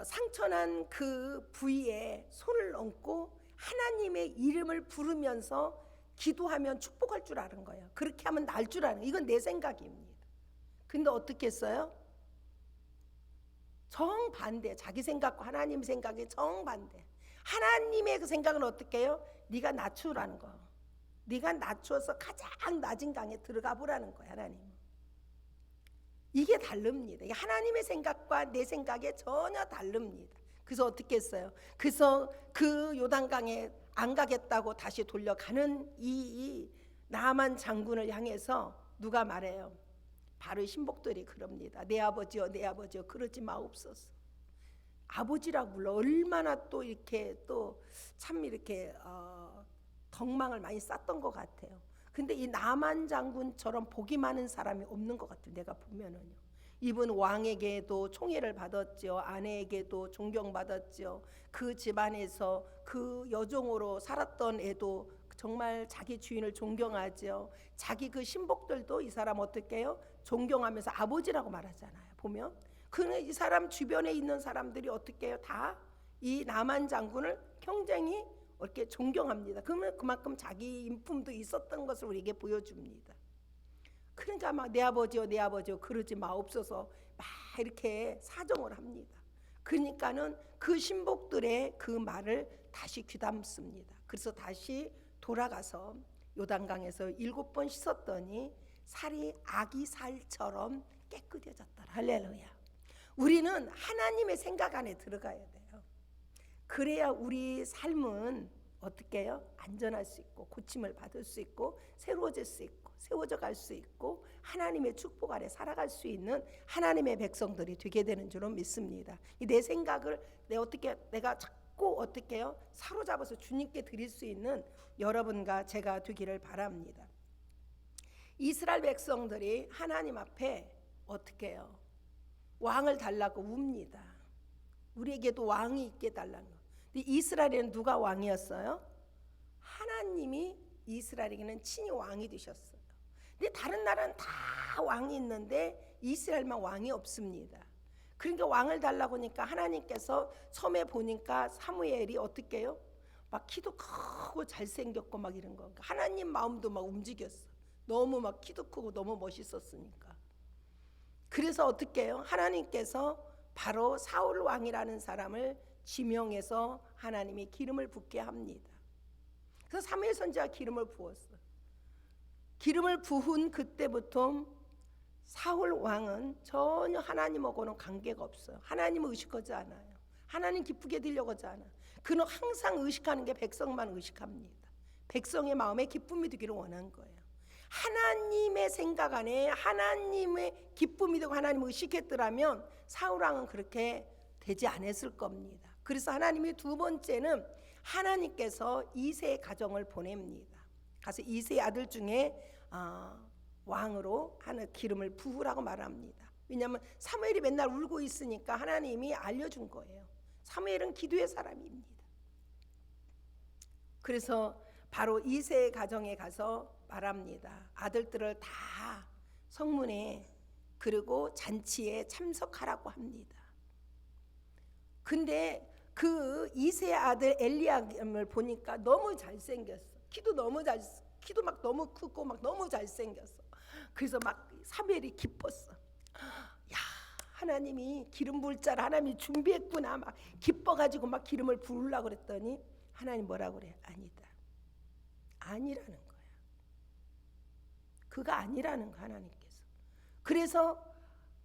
상처난 그 부위에 손을 얹고 하나님의 이름을 부르면서 기도하면 축복할 줄 아는 거예요. 그렇게 하면 날 줄 아는 거예요. 이건 내 생각입니다. 근데 어떻게 했어요? 정반대. 자기 생각과 하나님 생각이 정반대. 하나님의 그 생각은 어떻게 해요? 네가 낮추라는 거. 네가 낮추어서 가장 낮은 강에 들어가 보라는 거예요. 하나님은. 이게 다릅니다. 하나님의 생각과 내 생각이 전혀 다릅니다. 그래서 어떻게 했어요? 그래서 그 요단강에 안 가겠다고 다시 돌려가는 이 나만 장군을 향해서 누가 말해요? 바로 신복들이 그럽니다. 내 아버지여, 내 아버지여, 그러지 마옵소서. 아버지라고 불러. 얼마나 또 이렇게 또 참 이렇게 덕망을 많이 쌓던 것 같아요. 근데 이 나만 장군처럼 복이 많은 사람이 없는 것 같아요. 내가 보면은요. 이분 왕에게도 총애를 받았죠. 아내에게도 존경받았죠. 그 집안에서 그 여종으로 살았던 애도 정말 자기 주인을 존경하죠. 자기 그 신복들도 이 사람 어떻게 해요? 존경하면서 아버지라고 말하잖아요. 보면 그는 이 사람 주변에 있는 사람들이 어떻게 해요? 다 이 나만 장군을 굉장히 이렇게 존경합니다. 그러면 그만큼 자기 인품도 있었던 것을 우리에게 보여줍니다. 그러니까 막 내 아버지요, 내 아버지요, 그러지 마옵소서 막 이렇게 사정을 합니다. 그러니까는 그 신복들의 그 말을 다시 귀담습니다. 그래서 다시 돌아가서 요단강에서 7번 씻었더니 살이 아기 살처럼 깨끗해졌더라. 할렐루야. 우리는 하나님의 생각 안에 들어가야 돼요. 그래야 우리 삶은 어떻게 해요? 안전할 수 있고 고침을 받을 수 있고 새로워질 수 있고 세워져 갈 수 있고 하나님의 축복 아래 살아갈 수 있는 하나님의 백성들이 되게 되는 줄은 믿습니다. 내 생각을 내가 자꾸 어떻게 해요? 사로잡아서 주님께 드릴 수 있는 여러분과 제가 되기를 바랍니다. 이스라엘 백성들이 하나님 앞에 어떻게 해요? 왕을 달라고 웁니다. 우리에게도 왕이 있게 달라는 거. 근데 이스라엘에는 누가 왕이었어요? 하나님이 이스라엘에게는 친히 왕이 되셨어요. 근데 다른 나라는 다 왕이 있는데 이스라엘만 왕이 없습니다. 그러니까 왕을 달라고 하니까 하나님께서 처음에 보니까 사무엘이 어떻게 해요? 막 키도 크고 잘생겼고 막 이런 거. 하나님 마음도 막 움직였어. 너무 막 키도 크고 너무 멋있었으니까. 그래서 어떻게 해요? 하나님께서 바로 사울 왕이라는 사람을 지명해서 하나님이 기름을 붓게 합니다. 그래서 사무엘 선지자가 기름을 부었어. 기름을 부은 그때부터 사울 왕은 전혀 하나님하고는 관계가 없어요. 하나님을 의식하지 않아요. 하나님 기쁘게 되려고 하지 않아요. 그는 항상 의식하는 게 백성만 의식합니다. 백성의 마음에 기쁨이 되기를 원한 거예요. 하나님의 생각 안에 하나님의 기쁨이 되고 하나님을 의식했더라면 사울 왕은 그렇게 되지 않았을 겁니다. 그래서 하나님이 두 번째는 하나님께서 이새의 가정을 보냅니다. 가서 이새의 아들 중에 왕으로 하는 기름을 부으라고 말합니다. 왜냐하면 사무엘이 맨날 울고 있으니까 하나님이 알려준 거예요. 사무엘은 기도의 사람입니다. 그래서 바로 이새의 가정에 가서 말합니다. 아들들을 다 성문에 그리고 잔치에 참석하라고 합니다. 근데 그 이새의 아들 엘리야김을 보니까 너무 잘생겼어. 키도 막 너무 크고 막 너무 잘생겼어. 그래서 막 사무엘이 기뻤어. 야, 하나님이 기름 부을 자를 하나님이 준비했구나. 막 기뻐가지고 막 기름을 부으려고 그랬더니 하나님 뭐라고 그래? 아니다. 아니라는 거야. 그가 아니라는 거 하나님께서. 그래서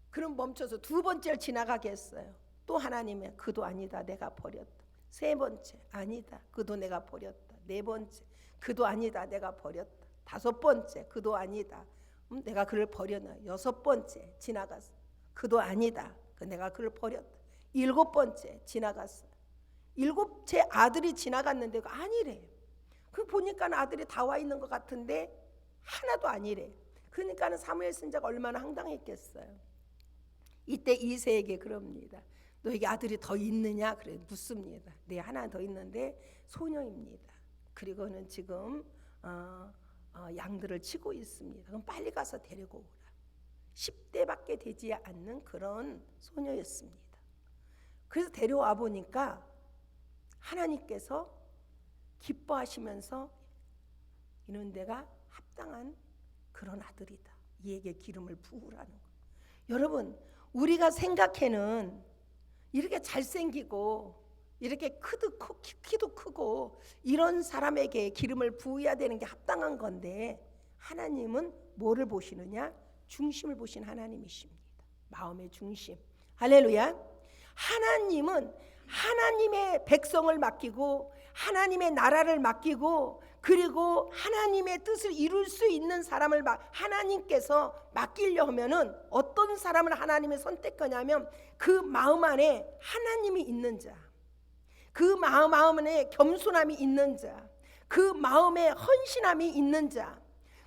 그럼 멈춰서 두 번째를 지나가게 했어요. 또 하나님이 그도 아니다. 내가 버렸다. 세 번째 아니다. 그도 내가 버렸다. 네 번째 그도 아니다. 내가 버렸다. 다섯 번째 그도 아니다. 내가 그를 버렸나. 여섯 번째 지나갔어. 그도 아니다. 내가 그를 버렸다. 일곱 번째 지나갔어. 일곱째 아들이 지나갔는데 아니래. 그 보니까 아들이 다 와 있는 것 같은데 하나도 아니래. 그러니까 사무엘 선지자가 얼마나 황당했겠어요. 이때 이새에게 그럽니다. 너에게 아들이 더 있느냐? 그래 묻습니다. 네, 하나 더 있는데 소녀입니다. 그리고는 지금 양들을 치고 있습니다. 그럼 빨리 가서 데리고 오라. 10대밖에 되지 않는 그런 소녀였습니다. 그래서 데려와 보니까 하나님께서 기뻐하시면서 이런 데가 합당한 그런 아들이다. 이에게 기름을 부으라는 거. 여러분, 우리가 생각해는 이렇게 잘생기고 이렇게 키도 크고 이런 사람에게 기름을 부어야 되는 게 합당한 건데 하나님은 뭐를 보시느냐? 중심을 보신 하나님이십니다. 마음의 중심. 할렐루야. 하나님은 하나님의 백성을 맡기고 하나님의 나라를 맡기고 그리고 하나님의 뜻을 이룰 수 있는 사람을 하나님께서 맡기려 하면은 어떤 사람을 하나님이 선택하냐면 그 마음 안에 하나님이 있는 자, 그 마음 안에 겸손함이 있는 자, 그 마음에 헌신함이 있는 자,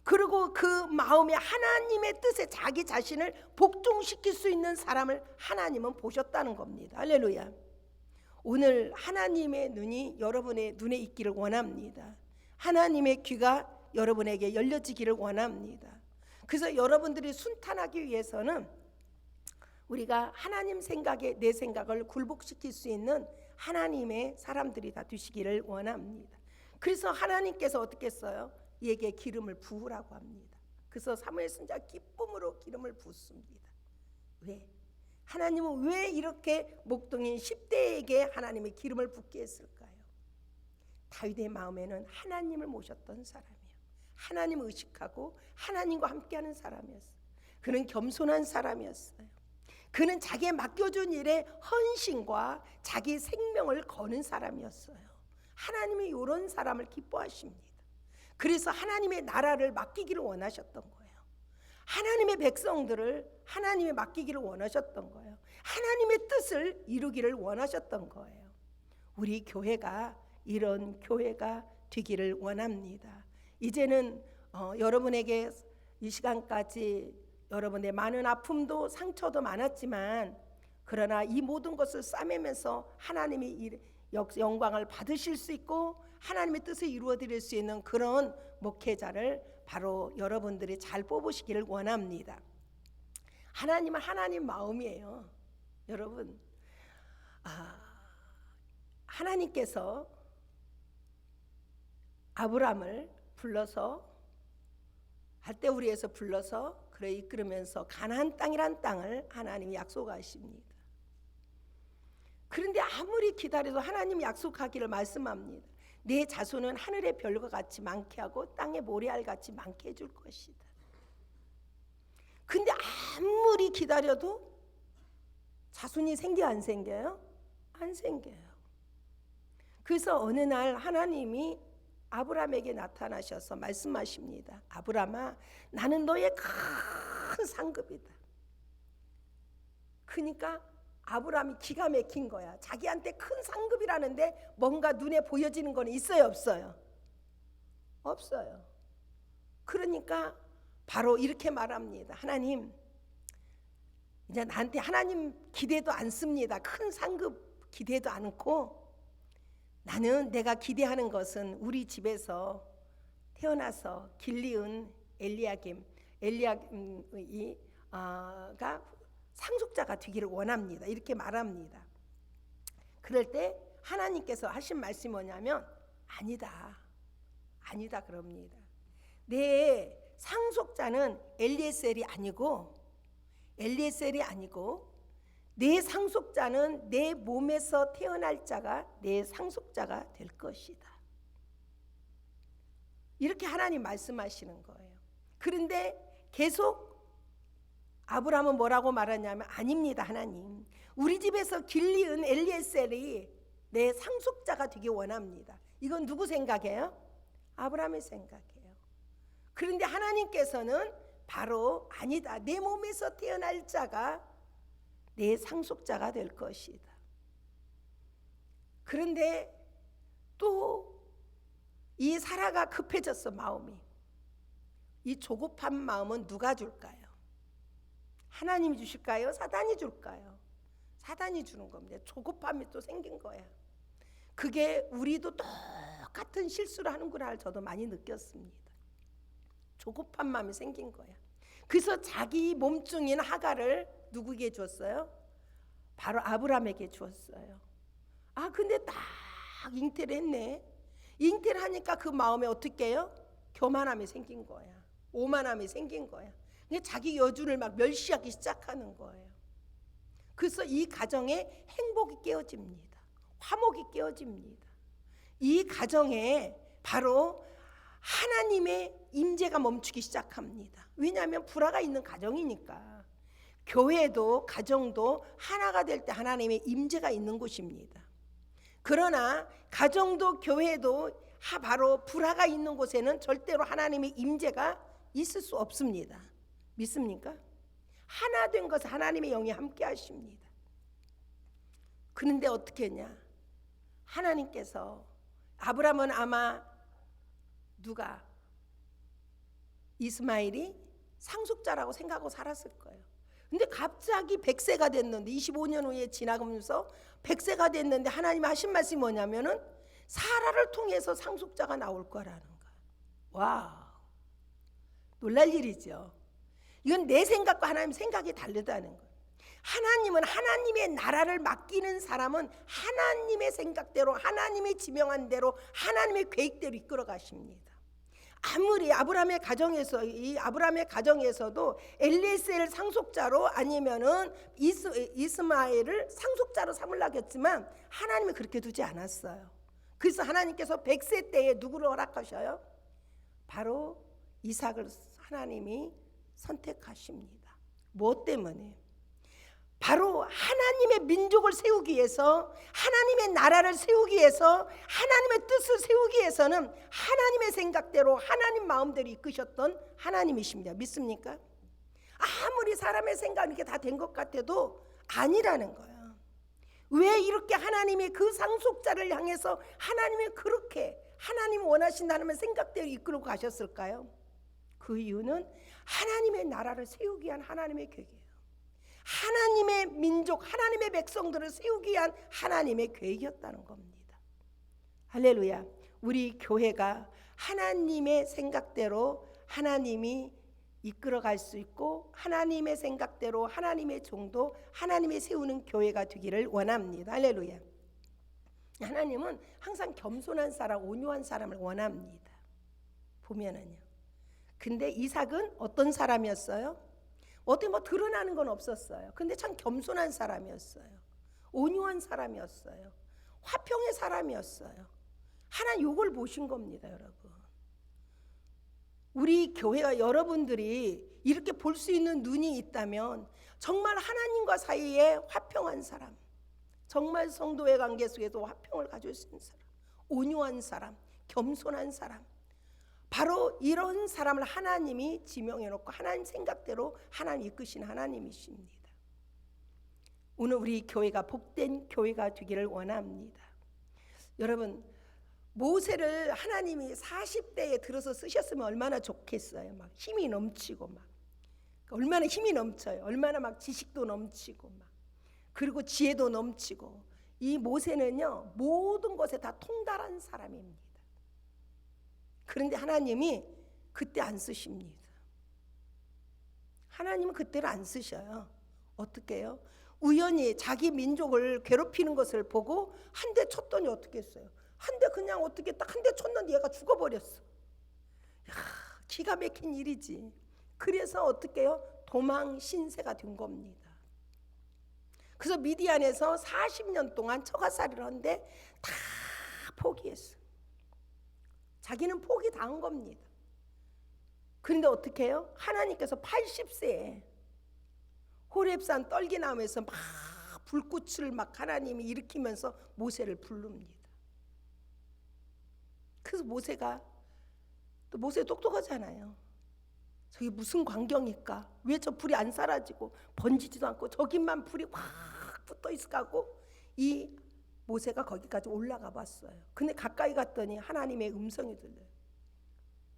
그리고 그 마음에 하나님의 뜻에 자기 자신을 복종시킬 수 있는 사람을 하나님은 보셨다는 겁니다. 할렐루야. 오늘 하나님의 눈이 여러분의 눈에 있기를 원합니다. 하나님의 귀가 여러분에게 열려지기를 원합니다. 그래서 여러분들이 순탄하기 위해서는 우리가 하나님 생각에 내 생각을 굴복시킬 수 있는 하나님의 사람들이 다 되시기를 원합니다. 그래서 하나님께서 어떻게 했어요? 이에게 기름을 부으라고 합니다. 그래서 사무엘 선지자가 기쁨으로 기름을 붓습니다. 왜? 하나님은 왜 이렇게 목동인 10대에게 하나님의 기름을 붓게 했을까요? 다윗의 마음에는 하나님을 모셨던 사람이에요. 하나님을 의식하고 하나님과 함께하는 사람이었어요. 그는 겸손한 사람이었어요. 그는 자기의 맡겨준 일에 헌신과 자기 생명을 거는 사람이었어요. 하나님이 이런 사람을 기뻐하십니다. 그래서 하나님의 나라를 맡기기를 원하셨던 거예요. 하나님의 백성들을 하나님이 맡기기를 원하셨던 거예요. 하나님의 뜻을 이루기를 원하셨던 거예요. 우리 교회가 이런 교회가 되기를 원합니다. 이제는 여러분에게 이 시간까지 여러분의 많은 아픔도 상처도 많았지만, 그러나 이 모든 것을 싸매면서 하나님이 영광을 받으실 수 있고 하나님의 뜻을 이루어 드릴 수 있는 그런 목회자를 바로 여러분들이 잘 뽑으시기를 원합니다. 하나님은 하나님 마음이에요. 여러분, 하나님께서 아브람을 불러서 할대우리에서 불러서 그래 이끌으면서 가나안 땅이란 땅을 하나님이 약속하십니다. 그런데 아무리 기다려도 하나님이 약속하기를 말씀합니다. 내 자손은 하늘의 별과 같이 많게 하고 땅의 모래알 같이 많게 해줄 것이다. 근데 아무리 기다려도 자손이 생겨 안 생겨요? 안 생겨요. 그래서 어느 날 하나님이 아브람에게 나타나셔서 말씀하십니다. 아브람아, 나는 너의 큰 상급이다. 그러니까 아브람이 기가 막힌 거야. 자기한테 큰 상급이라는데 뭔가 눈에 보여지는 건 있어요, 없어요? 없어요. 그러니까 바로 이렇게 말합니다. 하나님, 이제 나한테 하나님 기대도 않습니다. 큰 상급 기대도 않고, 나는 내가 기대하는 것은 우리 집에서 태어나서 길리은 엘리야김이 상속자가 되기를 원합니다. 이렇게 말합니다. 그럴 때 하나님께서 하신 말씀이 뭐냐면 아니다 그럽니다. 내 상속자는 엘리에셀이 아니고 내 상속자는 내 몸에서 태어날 자가 내 상속자가 될 것이다. 이렇게 하나님 말씀하시는 거예요. 그런데 계속 아브라함은 뭐라고 말하냐면 아닙니다, 하나님. 우리 집에서 길리은 엘리에셀이 내 상속자가 되기 원합니다. 이건 누구 생각이에요? 아브라함의 생각이에요. 그런데 하나님께서는 바로 아니다. 내 몸에서 태어날 자가 내 상속자가 될 것이다. 그런데 또 이 사라가 급해졌어, 마음이. 이 조급한 마음은 누가 줄까요? 하나님이 주실까요? 사단이 줄까요? 사단이 주는 겁니다. 조급함이 또 생긴 거야. 그게 우리도 똑같은 실수를 하는구나 저도 많이 느꼈습니다. 조급한 마음이 생긴 거야. 그래서 자기 몸종인 하갈을 누구에게 줬어요? 바로 아브람에게 주었어요. 근데 딱 잉태를 했네. 잉태를 하니까 그 마음에 어떻게 해요? 교만함이 생긴 거야. 오만함이 생긴 거야. 자기 여준을 막 멸시하기 시작하는 거예요. 그래서 이 가정에 행복이 깨어집니다. 화목이 깨어집니다. 이 가정에 바로 하나님의 임재가 멈추기 시작합니다. 왜냐하면 불화가 있는 가정이니까. 교회도 가정도 하나가 될 때 하나님의 임재가 있는 곳입니다. 그러나 가정도 교회도 바로 불화가 있는 곳에는 절대로 하나님의 임재가 있을 수 없습니다. 믿습니까? 하나 된 것은 하나님의 영이 함께 하십니다. 그런데 어떻게 했냐? 하나님께서 아브라함은 아마 누가 이스마엘이 상속자라고 생각하고 살았을 거예요. 근데 갑자기 100세가 됐는데 25년 후에 지나가면서 100세가 됐는데 하나님 하신 말씀이 뭐냐면은 사라를 통해서 상속자가 나올 거라는 거예요. 와우, 놀랄 일이죠. 이건 내 생각과 하나님 생각이 다르다는 거예요. 하나님은 하나님의 나라를 맡기는 사람은 하나님의 생각대로 하나님의 지명한 대로 하나님의 계획대로 이끌어 가십니다. 아무리 아브라함의 가정에서도 엘리에셀 상속자로 아니면은 이스마엘을 상속자로 삼으려겠지만 하나님이 그렇게 두지 않았어요. 그래서 하나님께서 100세 때에 누구를 허락하셔요? 바로 이삭을 하나님이 선택하십니다. 무엇 때문에? 바로 하나님의 민족을 세우기 위해서, 하나님의 나라를 세우기 위해서, 하나님의 뜻을 세우기 위해서는 하나님의 생각대로, 하나님 마음대로 이끄셨던 하나님이십니다. 믿습니까? 아무리 사람의 생각이 이렇게 다 된 것 같아도 아니라는 거예요. 왜 이렇게 하나님의 그 상속자를 향해서 하나님이 그렇게 하나님 원하신다 하나님의 생각대로 이끌고 가셨을까요? 그 이유는 하나님의 나라를 세우기 위한 하나님의 계획이에요. 하나님의 민족, 하나님의 백성들을 세우기 위한 하나님의 계획이었다는 겁니다. 할렐루야. 우리 교회가 하나님의 생각대로 하나님이 이끌어갈 수 있고, 하나님의 생각대로 하나님의 종도 하나님이 세우는 교회가 되기를 원합니다. 할렐루야. 하나님은 항상 겸손한 사람, 온유한 사람을 원합니다. 보면은요. 근데 이삭은 어떤 사람이었어요? 어떻게 뭐 드러나는 건 없었어요. 근데 참 겸손한 사람이었어요. 온유한 사람이었어요. 화평의 사람이었어요. 하나님 요걸 보신 겁니다, 여러분. 우리 교회가 여러분들이 이렇게 볼 수 있는 눈이 있다면 정말 하나님과 사이에 화평한 사람, 정말 성도의 관계 속에도 화평을 가질 수 있는 사람, 온유한 사람, 겸손한 사람, 바로 이런 사람을 하나님이 지명해 놓고 하나님 생각대로 하나님 이끄신 하나님이십니다. 오늘 우리 교회가 복된 교회가 되기를 원합니다. 여러분, 모세를 하나님이 40대에 들어서 쓰셨으면 얼마나 좋겠어요. 막 힘이 넘치고, 막 얼마나 힘이 넘쳐요. 얼마나 막 지식도 넘치고, 막 그리고 지혜도 넘치고. 이 모세는요, 모든 것에 다 통달한 사람입니다. 그런데 하나님이 그때 안 쓰십니다. 하나님은 그때를 안 쓰셔요. 어떻게 해요? 우연히 자기 민족을 괴롭히는 것을 보고 한 대 쳤더니 어떻게 했어요? 한 대 그냥 어떻게 딱 한 대 쳤는데 얘가 죽어버렸어. 야, 기가 막힌 일이지. 그래서 어떻게 해요? 도망 신세가 된 겁니다. 그래서 미디안에서 40년 동안 처가살이를 하는데 다 포기했어. 자기는 포기 당한 겁니다. 그런데 어떻게 해요? 하나님께서 80세에 호렙산 떨기나무에서 막 불꽃을 막 하나님이 일으키면서 모세를 부릅니다. 그래서 모세가, 또 모세 똑똑하잖아요. 저기 무슨 광경일까? 왜 저 불이 안 사라지고 번지지도 않고 저기만 불이 확 붙어 있을까고 이 모세가 거기까지 올라가 봤어요. 근데 가까이 갔더니 하나님의 음성이 들려요.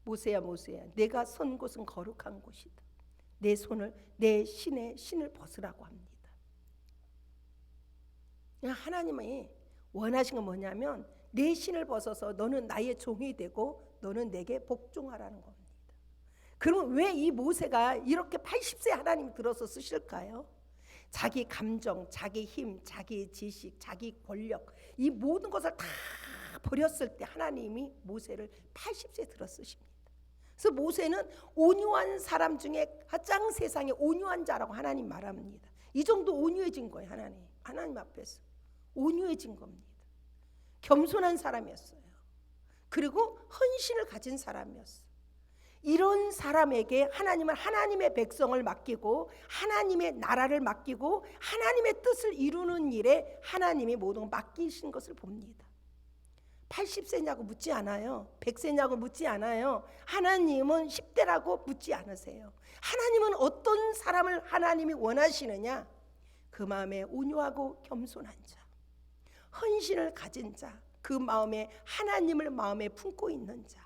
모세야, 모세야, 내가 선 곳은 거룩한 곳이다. 내 손을, 내 신을 벗으라고 합니다. 하나님이 원하신 건 뭐냐면 내 신을 벗어서 너는 나의 종이 되고 너는 내게 복종하라는 겁니다. 그러면 왜 이 모세가 이렇게 80세 하나님이 들어서 쓰실까요? 자기 감정, 자기 힘, 자기 지식, 자기 권력, 이 모든 것을 다 버렸을 때 하나님이 모세를 80세 들어 쓰십니다. 그래서 모세는 온유한 사람 중에 가장 세상에 온유한 자라고 하나님 말합니다. 이 정도 온유해진 거예요. 하나님 앞에서 온유해진 겁니다. 겸손한 사람이었어요. 그리고 헌신을 가진 사람이었어요. 이런 사람에게 하나님은 하나님의 백성을 맡기고 하나님의 나라를 맡기고 하나님의 뜻을 이루는 일에 하나님이 모든 걸 맡기신 것을 봅니다. 80세냐고 묻지 않아요. 100세냐고 묻지 않아요. 하나님은 10대라고 묻지 않으세요. 하나님은 어떤 사람을 하나님이 원하시느냐? 그 마음에 온유하고 겸손한 자, 헌신을 가진 자, 그 마음에 하나님을 마음에 품고 있는 자,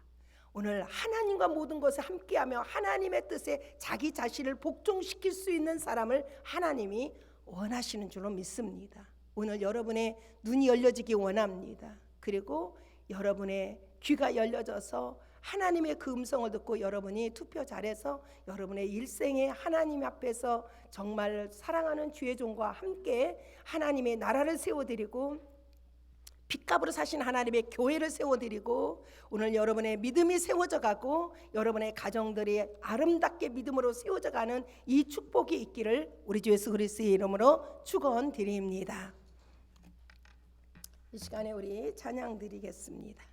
오늘 하나님과 모든 것을 함께하며 하나님의 뜻에 자기 자신을 복종시킬 수 있는 사람을 하나님이 원하시는 줄로 믿습니다. 오늘 여러분의 눈이 열려지기 원합니다. 그리고 여러분의 귀가 열려져서 하나님의 그 음성을 듣고 여러분이 투표 잘해서 여러분의 일생에 하나님 앞에서 정말 사랑하는 주의 종과 함께 하나님의 나라를 세워드리고 핏값으로 사신 하나님의 교회를 세워드리고 오늘 여러분의 믿음이 세워져 가고 여러분의 가정들이 아름답게 믿음으로 세워져 가는 이 축복이 있기를 우리 주 예수 그리스도의 이름으로 축원드립니다. 이 시간에 우리 찬양 드리겠습니다.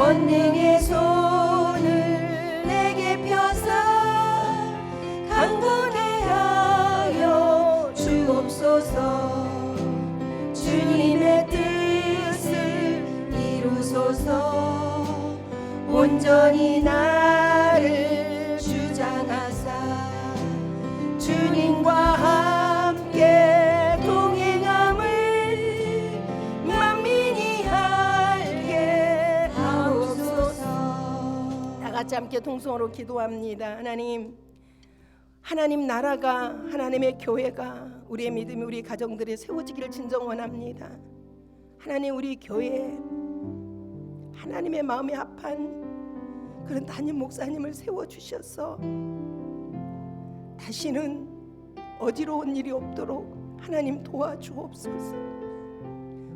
권능의 손을 내게 펴서 강건해하여 주옵소서. 주님의 뜻을 이루소서. 온전히 나를 주장하사 주님과 함께 동행함을 만민이 알게 하옵소서. 다 같이 함께 통성으로 기도합니다. 하나님 나라가, 하나님의 교회가, 우리의 믿음이 우리 가정들이 세워지기를 진정 원합니다. 하나님, 우리 교회에 하나님의 마음에 합한 그런 담임 목사님을 세워주셔서 다시는 어지러운 일이 없도록 하나님 도와주옵소서.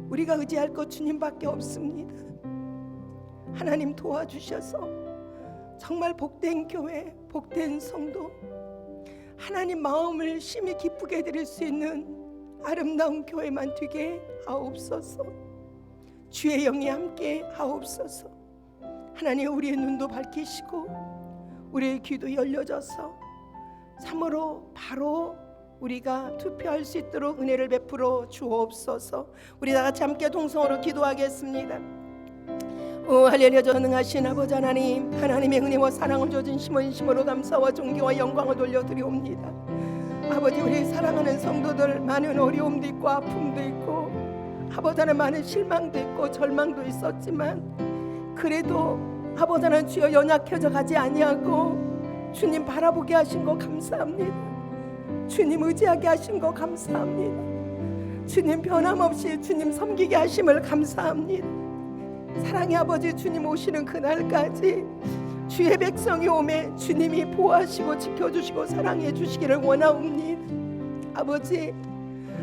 우리가 의지할 것 주님밖에 없습니다. 하나님 도와주셔서 정말 복된 교회, 복된 성도, 하나님 마음을 심히 기쁘게 해드릴 수 있는 아름다운 교회만 되게 하옵소서. 주의 영이 함께 하옵소서. 하나님, 우리의 눈도 밝히시고 우리의 귀도 열려져서 참으로 바로 우리가 투표할 수 있도록 은혜를 베풀어 주옵소서. 우리 다 같이 함께 동성으로 기도하겠습니다. 오 할렐루야. 전능하신 아버지 하나님, 하나님의 은혜와 사랑을 주어진 심으로 감사와 존경과 영광을 돌려드리옵니다. 아버지, 우리 사랑하는 성도들 많은 어려움도 있고 아픔도 있고 아버지 하나님 많은 실망도 있고 절망도 있었지만 그래도 아버지 하나님 주여 연약해져 가지 아니하고 주님 바라보게 하신 거 감사합니다. 주님 의지하게 하신 거 감사합니다. 주님 변함없이 주님 섬기게 하심을 감사합니다. 사랑의 아버지, 주님 오시는 그날까지 주의 백성이 오매 주님이 보호하시고 지켜주시고 사랑해 주시기를 원하옵니다. 아버지,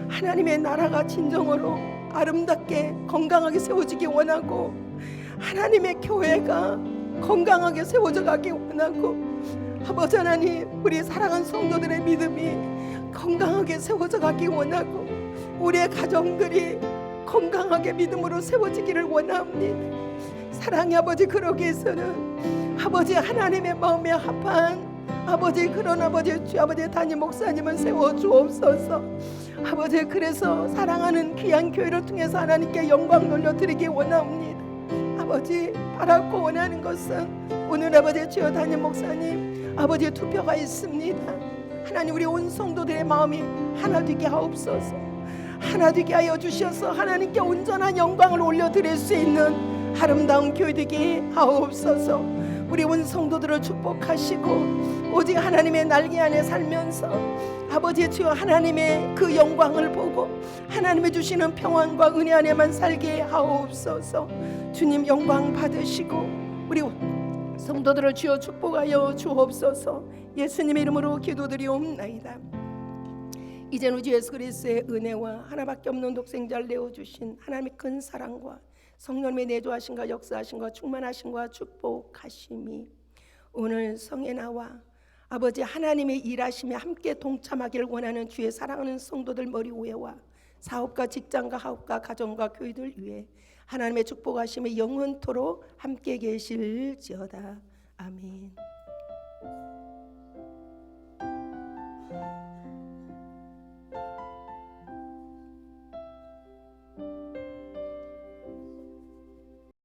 하나님의 나라가 진정으로 아름답게 건강하게 세워지기 원하고 하나님의 교회가 건강하게 세워져 가기 원하고 아버지 하나님, 우리 사랑하는 성도들의 믿음이 건강하게 세워져 가기 원하고 우리의 가정들이 건강하게 믿음으로 세워지기를 원합니다. 사랑의 아버지, 그러기 위해서는 아버지 하나님의 마음에 합한 아버지 그런 아버지 주 아버지 담임 목사님을 세워 주옵소서. 아버지, 그래서 사랑하는 귀한 교회를 통해서 하나님께 영광 돌려드리기 원합니다. 아버지, 바라고 원하는 것은 오늘 아버지 주여 담임 목사님 아버지의 투표가 있습니다. 하나님, 우리 온 성도들의 마음이 하나 되게 하옵소서. 하나 되게 하여 주셔서 하나님께 온전한 영광을 올려드릴 수 있는 아름다운 교회 되게 하옵소서. 우리 온 성도들을 축복하시고 오직 하나님의 날개 안에 살면서 아버지 주여 하나님의 그 영광을 보고 하나님의 주시는 평안과 은혜 안에만 살게 하옵소서. 주님 영광 받으시고 우리 성도들을 주여 축복하여 주옵소서. 예수님의 이름으로 기도드리옵나이다. 이젠 우주 예수 그리스도의 은혜와 하나밖에 없는 독생자를 내어주신 하나님의 큰 사랑과 성령님의 내조하심과 역사하심과 충만하심과 축복하심이 오늘 성에 나와 아버지 하나님의 일하심에 함께 동참하기를 원하는 주의 사랑하는 성도들 머리 위에와 사업과 직장과 학업과 가정과 교회들 위해 하나님의 축복하심이 영원토록 함께 계실지어다. 아멘.